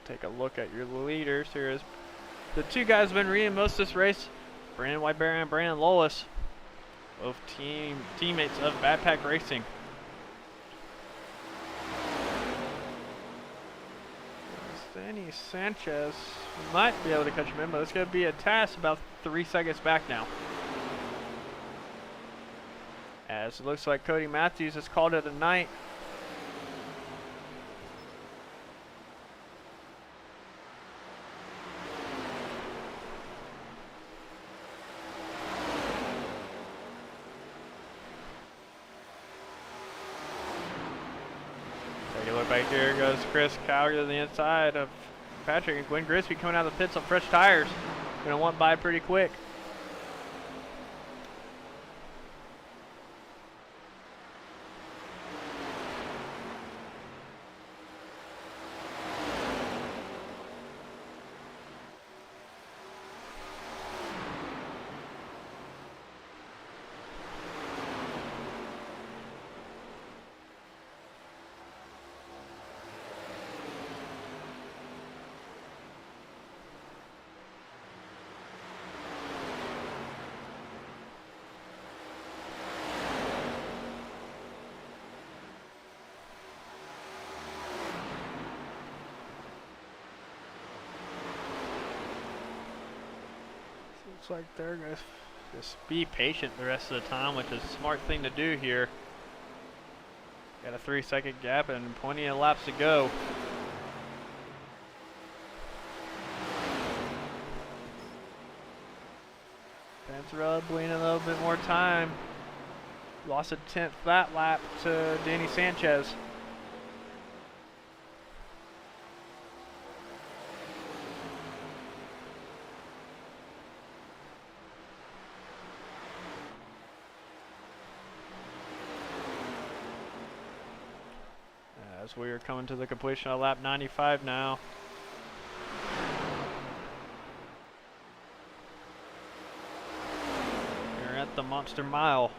Take a look at your leaders. Here is the two guys who've been reading most of this race, Brandon Wybera and Brandon Lolas, both teammates of Backpack Racing. Danny Sanchez might be able to catch him in, but it's going to be a task about 3 seconds back now. As it looks like Cody Matthews has called it a night. Right here goes Chris Cowgill to the inside of Patrick, and Gwen Grisby coming out of the pits on fresh tires. Gonna want by pretty quick. Looks like they're going to just be patient the rest of the time, which is a smart thing to do here. Got a 3-second gap and plenty of laps to go. Panzarella bleeding a little bit more time. Lost a 10th that lap to Danny Sanchez. As we are coming to the completion of lap 95 now. We're at the Monster Mile.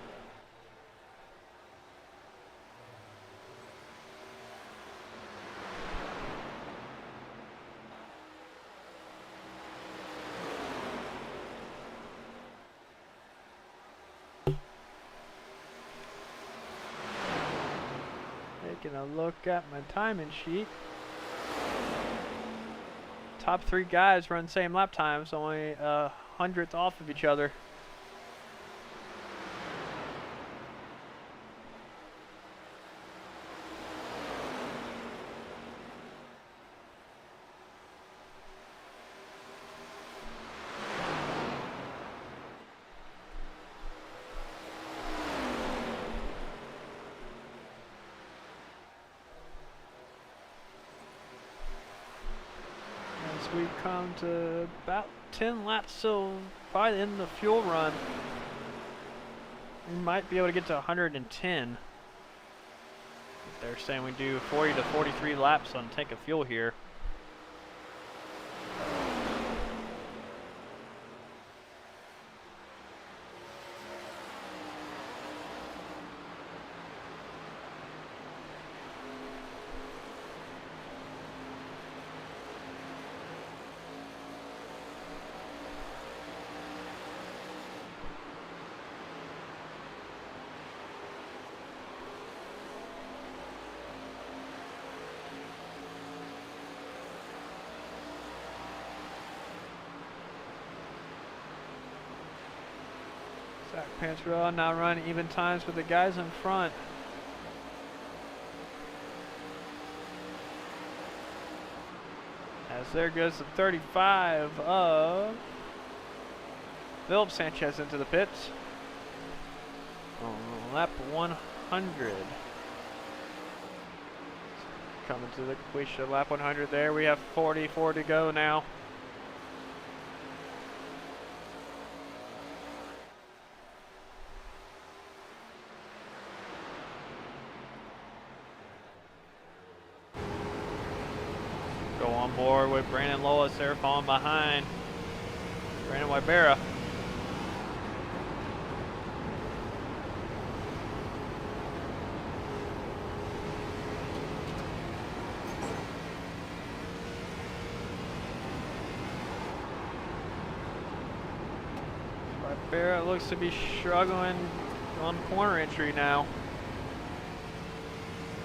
Taking a look at my timing sheet. Top 3 guys run same lap times, only a 100th off of each other. We come to about 10 laps, so by the end of the fuel run, we might be able to get to 110. They're saying we do 40 to 43 laps on tank of fuel here. Zach Panzarella now running even times with the guys in front. As there goes the 35 of Philip Sanchez into the pits. On lap 100. Coming to the completion of lap 100 there. We have 44 to go now. Go on board with Brandon Lois there falling behind Brandon Wybera. Wybera looks to be struggling on corner entry now.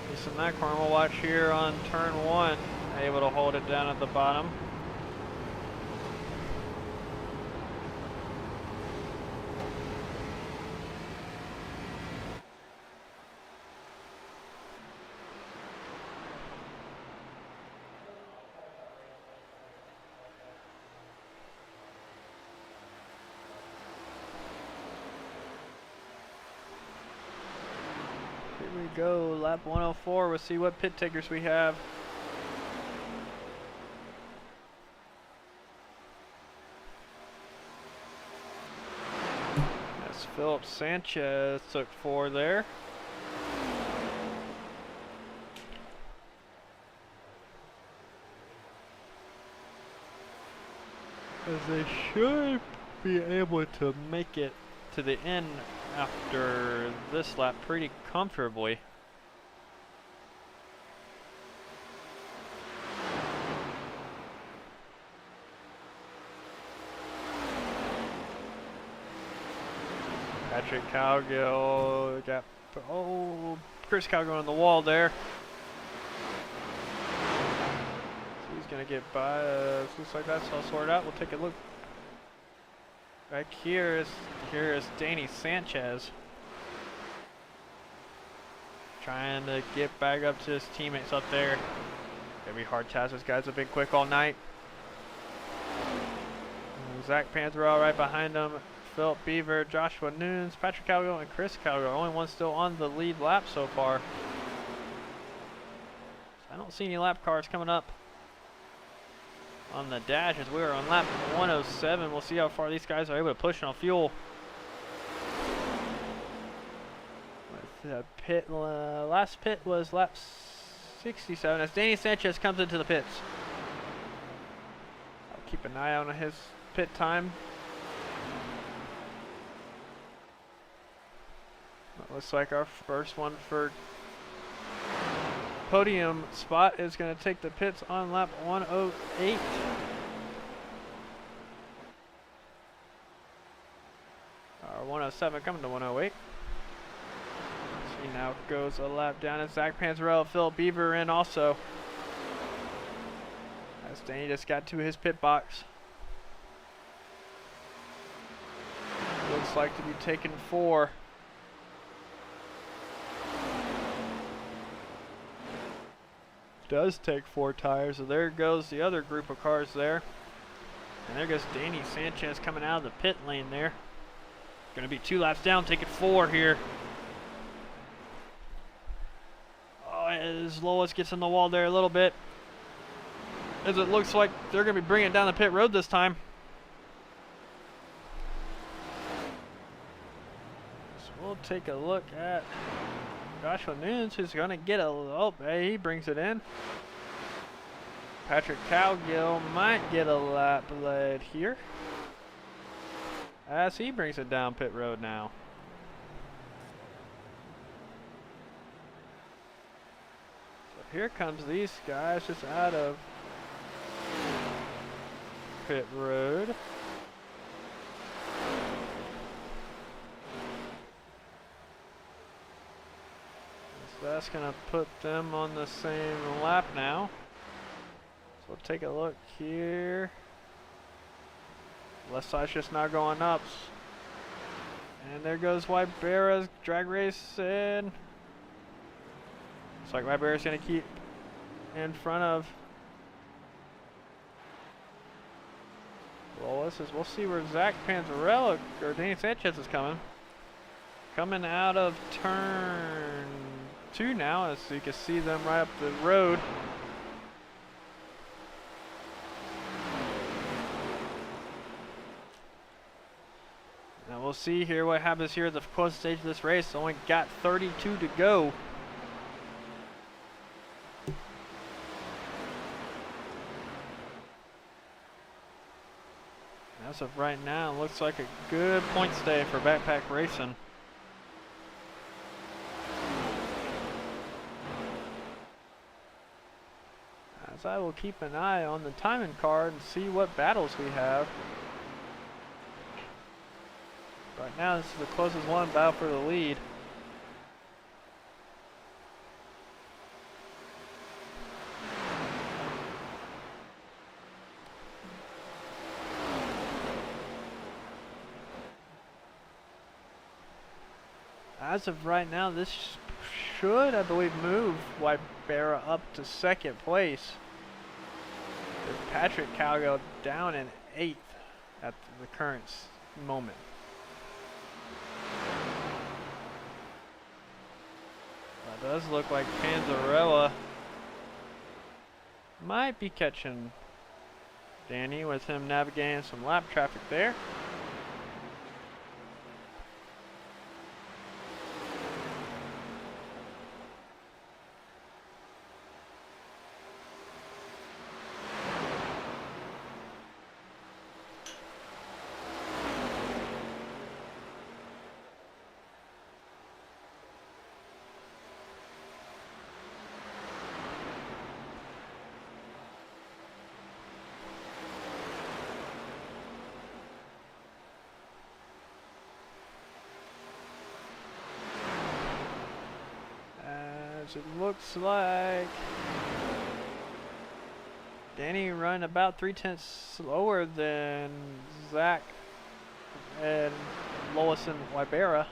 At least in that corner, we'll watch here on turn 1. Able to hold it down at the bottom. Here we go, lap 104. We'll see what pit takers we have. Philip Sanchez took 4 there. As they should be able to make it to the end after this lap pretty comfortably. Patrick Calgill got, Chris Calgill on the wall there. So he's gonna get by. Looks like that's all sorted out. We'll take a look Back here is Danny Sanchez. Trying to get back up to his teammates up there. Gonna be hard task. This guy's been quick all night. Zach Panzerell right behind him. Philip Beaver, Joshua Nunes, Patrick Calgo, and Chris Calgo. Only one still on the lead lap so far. I don't see any lap cars coming up on the dash as we are on lap 107. We'll see how far these guys are able to push on fuel. The last pit was lap 67 as Danny Sanchez comes into the pits. I'll keep an eye on his pit time. It looks like our first one for podium spot is going to take the pits on lap 108. Or 107 coming to 108. He now goes a lap down as Zach Panzerell, Phil Beaver in also. As Danny just got to his pit box. Looks like to be taking 4. Does take 4 tires, so there goes the other group of cars there. And there goes Danny Sanchez coming out of the pit lane there. Gonna be 2 laps down, taking 4 here. Oh, as Lois gets in the wall there a little bit. As it looks like they're gonna be bringing it down the pit road this time. So we'll take a look at Joshua Nunes, who's going to get a... Oh, hey, he brings it in. Patrick Calgill might get a lap lead here, as he brings it down pit road now. So here comes these guys just out of pit road. That's going to put them on the same lap now. So we'll take a look here. Left side's just not going up. And there goes Wybera's drag race in. Looks like Wybera's going to keep in front of Lois. As we'll see where Zach Panzerella or Danny Sanchez is coming. Coming out of turn 2 now, as you can see them right up the road. Now we'll see here what happens here at the closest stage of this race. Only got 32 to go. As of right now, it looks like a good points day for Backpack Racing. I will keep an eye on the timing card and see what battles we have. Right now, this is the closest one, battle for the lead. As of right now, this should, I believe, move Wybera up to 2nd place. With Patrick Calgo down in 8th at the current moment. That does look like Panzerella might be catching Danny, with him navigating some lap traffic there. It looks like Danny run about 3/10 slower than Zach and Lois and Wybera.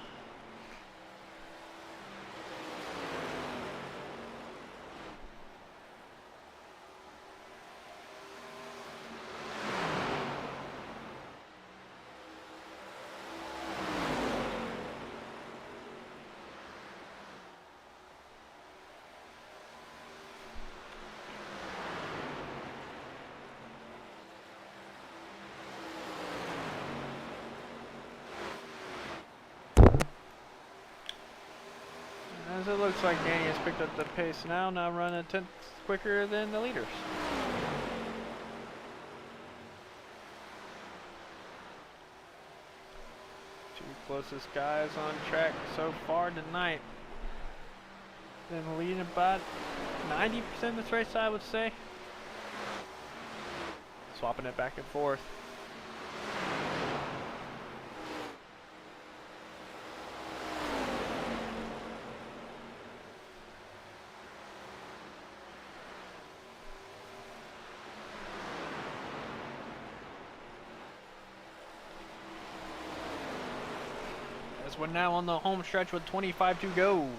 As it looks like Danny has picked up the pace now running a tenth quicker than the leaders. Two closest guys on track so far tonight. Been leading about 90% of this race, I would say. Swapping it back and forth. As we're now on the home stretch with 25 to go.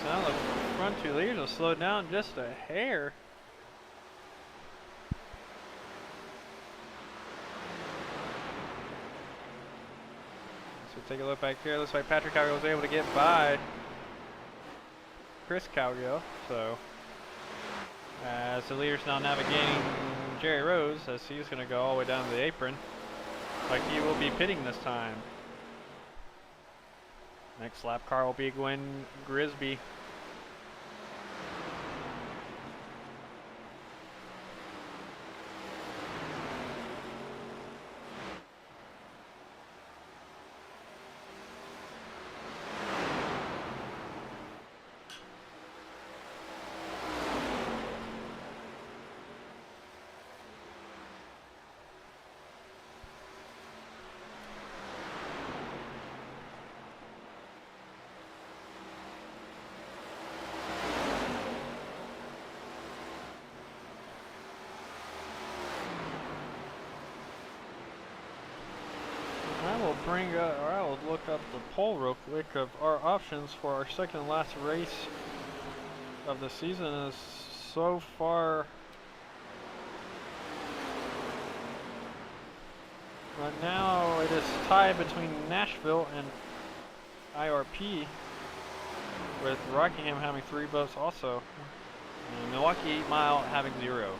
Now the front two leaders will slow down just a hair. So take a look back here. Looks like Patrick Cowgill was able to get by Chris Cowgill. So as the leaders now navigating Jerry Rose, as he's going to go all the way down to the apron. Like he will be pitting this time. Next lap car will be Gwen Grisby. I will bring up, or I will look up the poll real quick of our options for our second last race of the season. Is so far right now it is tied between Nashville and IRP, with Rockingham having 3 votes also, and Milwaukee 8 Mile having 0.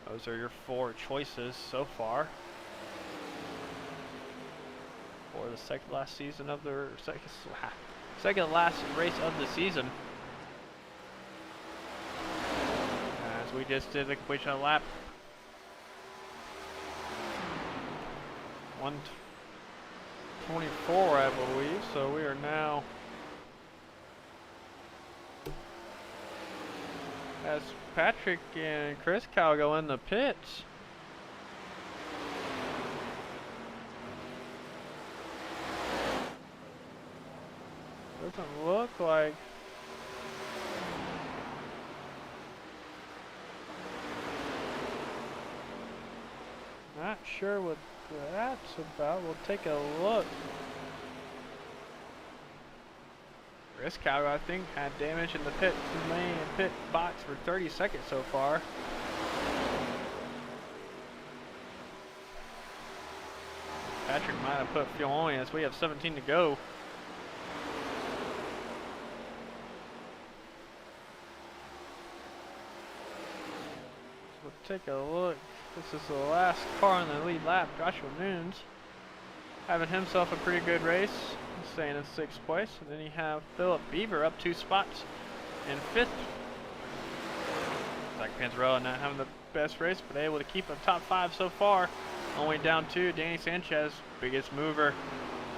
Those are your 4 choices so far for the second last season of the second last race of the season. As we just did the completion lap 124, I believe. So we are now as Patrick and Chris Cal go in the pits. Doesn't look like not sure what that's about. We'll take a look. Chris Cal, I think, had damage in the pit box for 30 seconds so far. Patrick might have put fuel on as we have 17 to go. So we'll take a look. This is the last car on the lead lap. Joshua Nunes having himself a pretty good race, staying in 6th place. And then you have Philip Beaver up 2 spots in 5th. Zach Panzarella not having the best race, but able to keep a top 5 so far. Only down 2, Danny Sanchez, biggest mover.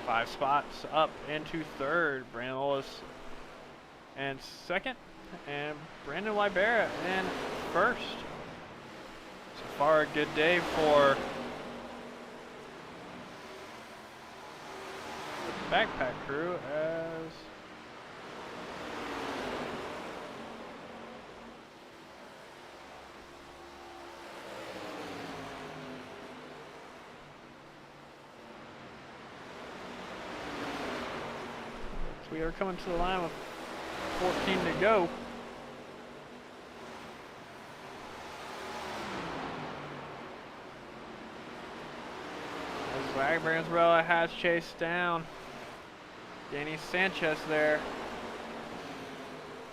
5 spots up into 3rd. Brandon Lewis in 2nd. And Brandon Libera in 1st. So far, a good day for the backpack crew as we are coming to the line with 14 to go. As Zach Branswell has chased down Danny Sanchez there.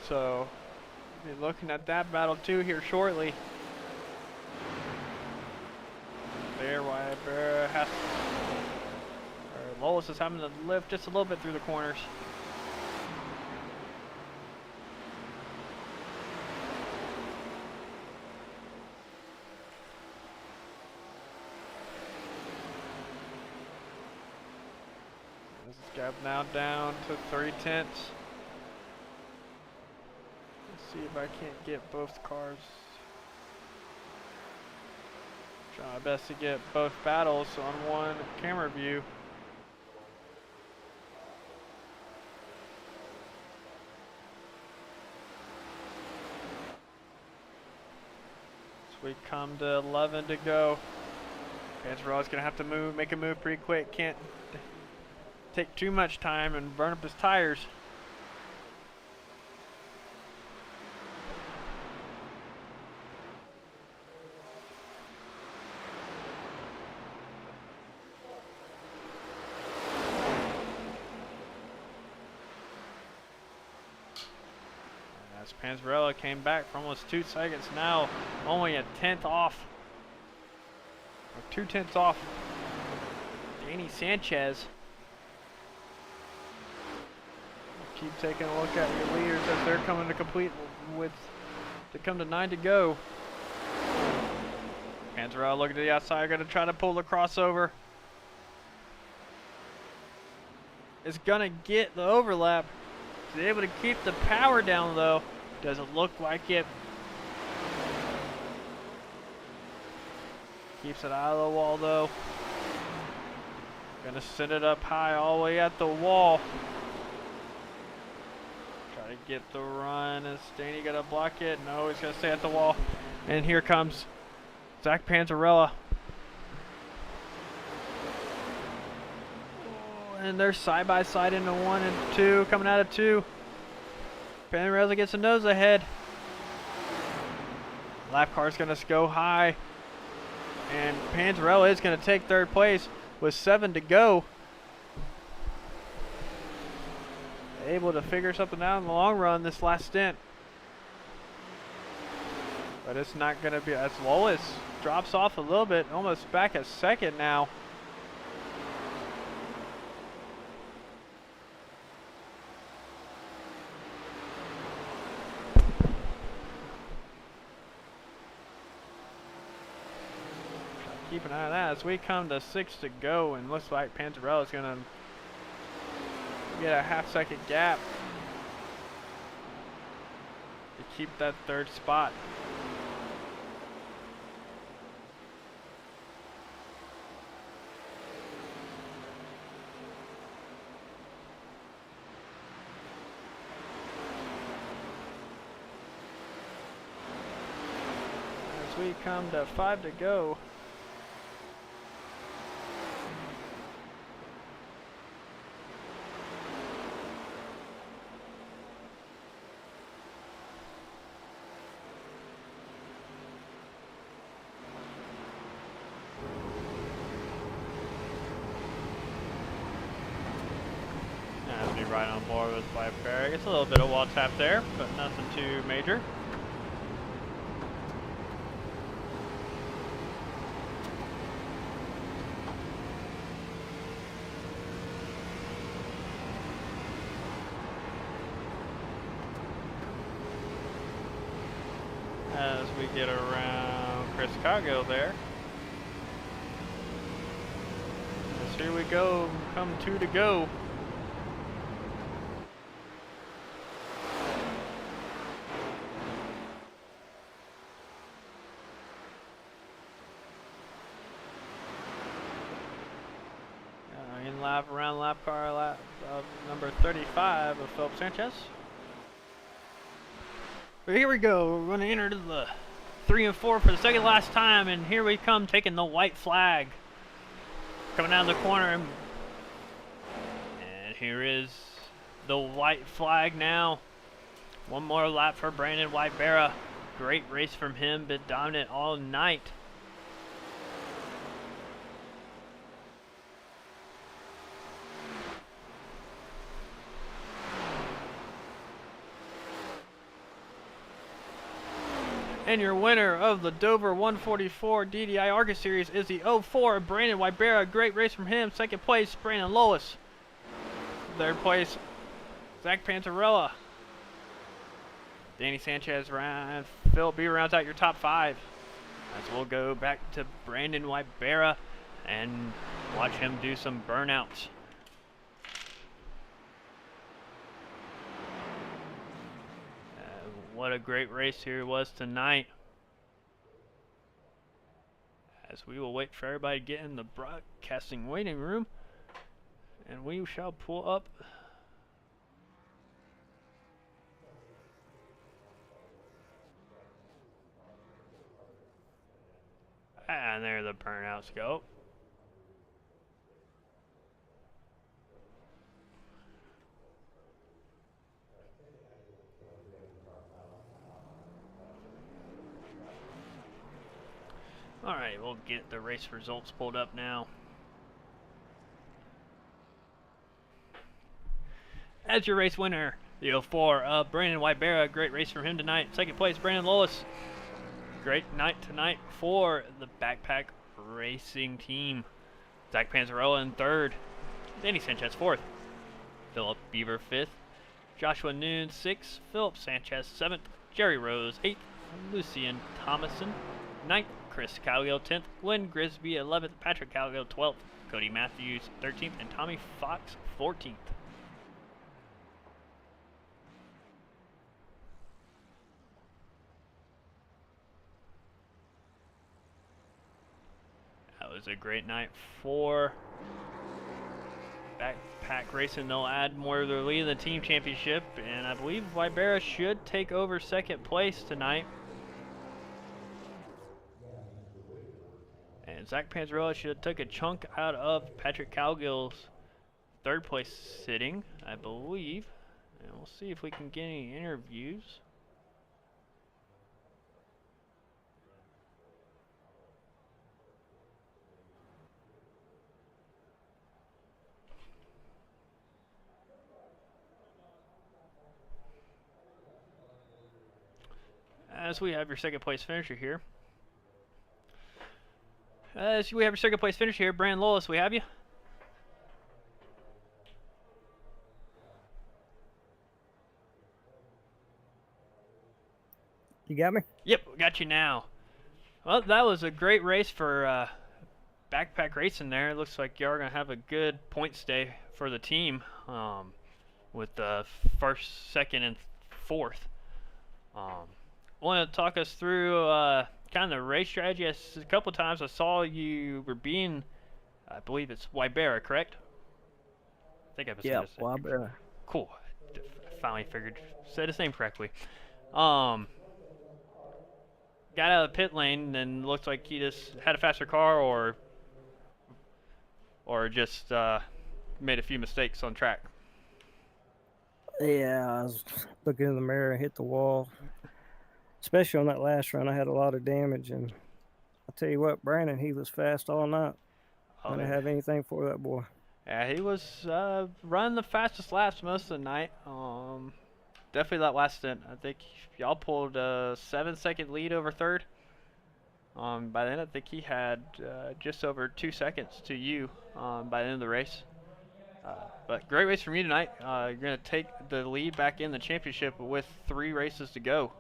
So, we'll be looking at that battle too here shortly. There, Wybera has, Lois is having to lift just a little bit through the corners. This gap now down to 3/10. Let's see if I can't get both cars. Try my best to get both battles on one camera view. So we come to 11 to go. Panzero's gonna have to make a move pretty quick. Can't take too much time and burn up his tires. As Panzarella came back for almost 2 seconds now, only a 1/10 off, or 2/10 off Danny Sanchez. Keep taking a look at your leaders as they're coming to come to 9 to go. Panzarella looking to the outside, going to try to pull the crossover. Is going to get the overlap. He's able to keep the power down though. Doesn't look like it. Keeps it out of the wall though. Gonna send it up high all the way at the wall. Try to get the run. Is Danny gonna block it? No, he's gonna stay at the wall. And here comes Zach Panzarella. And they're side by side into 1 and 2, coming out of 2. Panzarella gets a nose ahead. Lap car's gonna go high. And Panzarella is gonna take 3rd place with 7 to go. Able to figure something out in the long run this last stint. But it's not gonna be, as Lois drops off a little bit, almost back at 2nd now. Keep an eye on that as we come to 6 to go, and looks like Panzarella is gonna get a half-second gap to keep that 3rd spot. As we come to 5 to go. Right on board with Wybera. It's a little bit of wall tap there, but nothing too major. As we get around Chris Cargill there. Here we go. Come two to go. In lap around lap car lap number 35 of Philip Sanchez. But here we go. We're going to enter the 3 and 4 for the second last time, and here we come taking the white flag. Coming down the corner, and here is the white flag now. One more lap for Brandon Whitebera. Great race from him, been dominant all night. And your winner of the Dover 144 DDI Arca Series is the 04 Brandon Whitebera. Great race from him. Second place, Brandon Lois. Third place, Zach Panzarella. Danny Sanchez, Ryan, Phil B rounds out your top 5. As we'll go back to Brandon Whitebera and watch him do some burnouts. What a great race here was tonight. As we will wait for everybody to get in the broadcasting waiting room, and we shall pull up. And there the burnouts go. Alright, we'll get the race results pulled up now. As your race winner, the 04 Brandon Whitebera. Great race from him tonight. Second place, Brandon Lowis. Great night tonight for the Backpack Racing team. Zach Panzarella in third. Danny Sanchez fourth. Philip Beaver fifth. Joshua Noon sixth. Philip Sanchez seventh. Jerry Rose eighth. Lucian Thomason ninth. Chris Calgill 10th, Glenn Grisby 11th, Patrick Calgill 12th, Cody Matthews 13th, and Tommy Fox 14th. That was a great night for Backpack Racing. They'll add more to their lead in the team championship, and I believe Whitebera should take over second place tonight. And Zach Panzarella should have took a chunk out of Patrick Calgill's third place sitting, I believe. And we'll see if we can get any interviews. As we have your second place finisher here. We have your second place finish here. Brandon Lowis, we have you. You got me? Yep, we got you now. Well, that was a great race for Backpack Racing there. It looks like you are going to have a good points day for the team with the first, second, and fourth. Want to talk us through kind of the race strategy? A couple of times I saw you were being, I believe it's Whitebera, correct? I think I said his name. Whitebera. Cool. Finally said his name correctly. Got out of the pit lane and looks like he just had a faster car or just made a few mistakes on track. Yeah, I was looking in the mirror and hit the wall. Especially on that last run, I had a lot of damage, and I'll tell you what, Brandon, he was fast all night. I didn't have anything for that boy. Yeah, he was running the fastest laps most of the night. Definitely that last stint. I think y'all pulled a 7-second lead over third. By then, I think he had just over 2 seconds to you by the end of the race. But great race from you tonight. You're going to take the lead back in the championship with 3 races to go.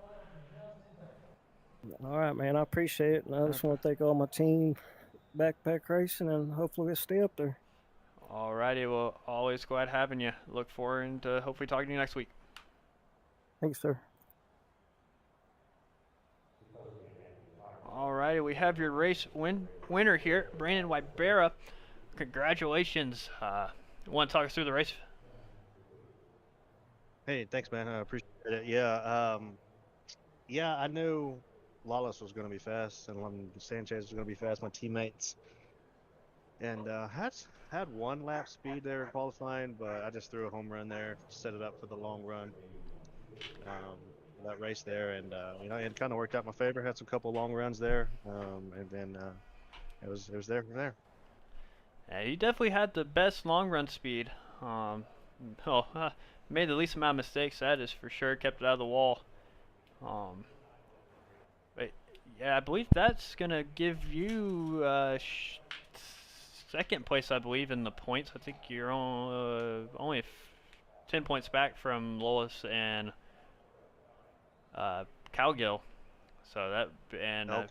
All right, man. I appreciate it. And I just want to thank all my team, Backpack Racing, and hopefully we'll stay up there. Alrighty, well, always glad having you. Look forward to hopefully talking to you next week. Thanks, sir. Alrighty, we have your race winner here, Brandon Wybera. Congratulations. Want to talk us through the race? Hey, thanks, man. I appreciate it. Yeah, I knew Lawless was going to be fast, and Sanchez was going to be fast. My teammates, and had one lap speed there in qualifying, but I just threw a home run there, set it up for the long run. That race there, and it kind of worked out in my favor. Had some couple long runs there, and then it was there from there. Yeah, you definitely had the best long run speed. Made the least amount of mistakes, that is for sure. Kept it out of the wall. But yeah, I believe that's gonna give you second place, I believe, in the points. I think you're only 10 points back from Lois and Calgill. So that Okay.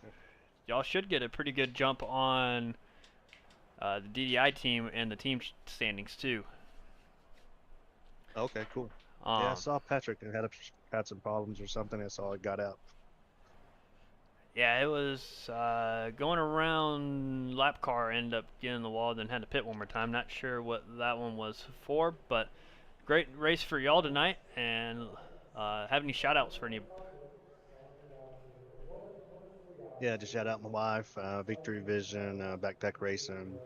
y'all should get a pretty good jump on the DDI team and the team standings too. Okay, cool. Yeah, I saw Patrick had some problems or something. I saw it got out. Yeah, it was going around lap car, ended up getting in the wall, then had to pit one more time. Not sure what that one was for, but great race for y'all tonight. And have any shout outs for any? Yeah, just shout out my wife, Victory Vision, Backpack Racing,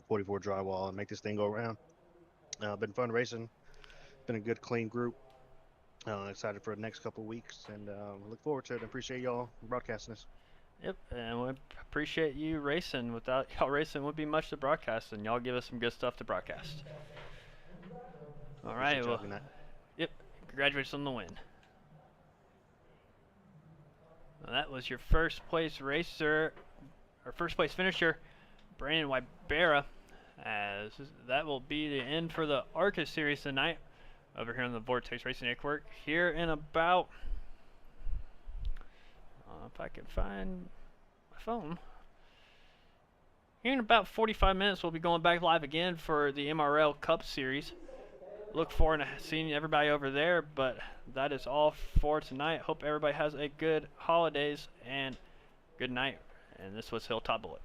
44 Drywall, and make this thing go around. Been fun racing. Been a good, clean group. Excited for the next couple of weeks, and look forward to it. Appreciate y'all broadcasting this. Yep, and we appreciate you racing. Without y'all racing, would be much to broadcast, and y'all give us some good stuff to broadcast. All right, well, yep, congratulations on the win. Well, that was your first place racer, or first place finisher, Brandon Wybera. As that will be the end for the Arca series tonight over here on the Vortex Racing Network. Here in about, if I can find my phone, here in about 45 minutes we'll be going back live again for the MRL Cup series. Look forward to seeing everybody over there, but that is all for tonight. Hope everybody has a good holidays and good night. And this was Hilltop Bullet.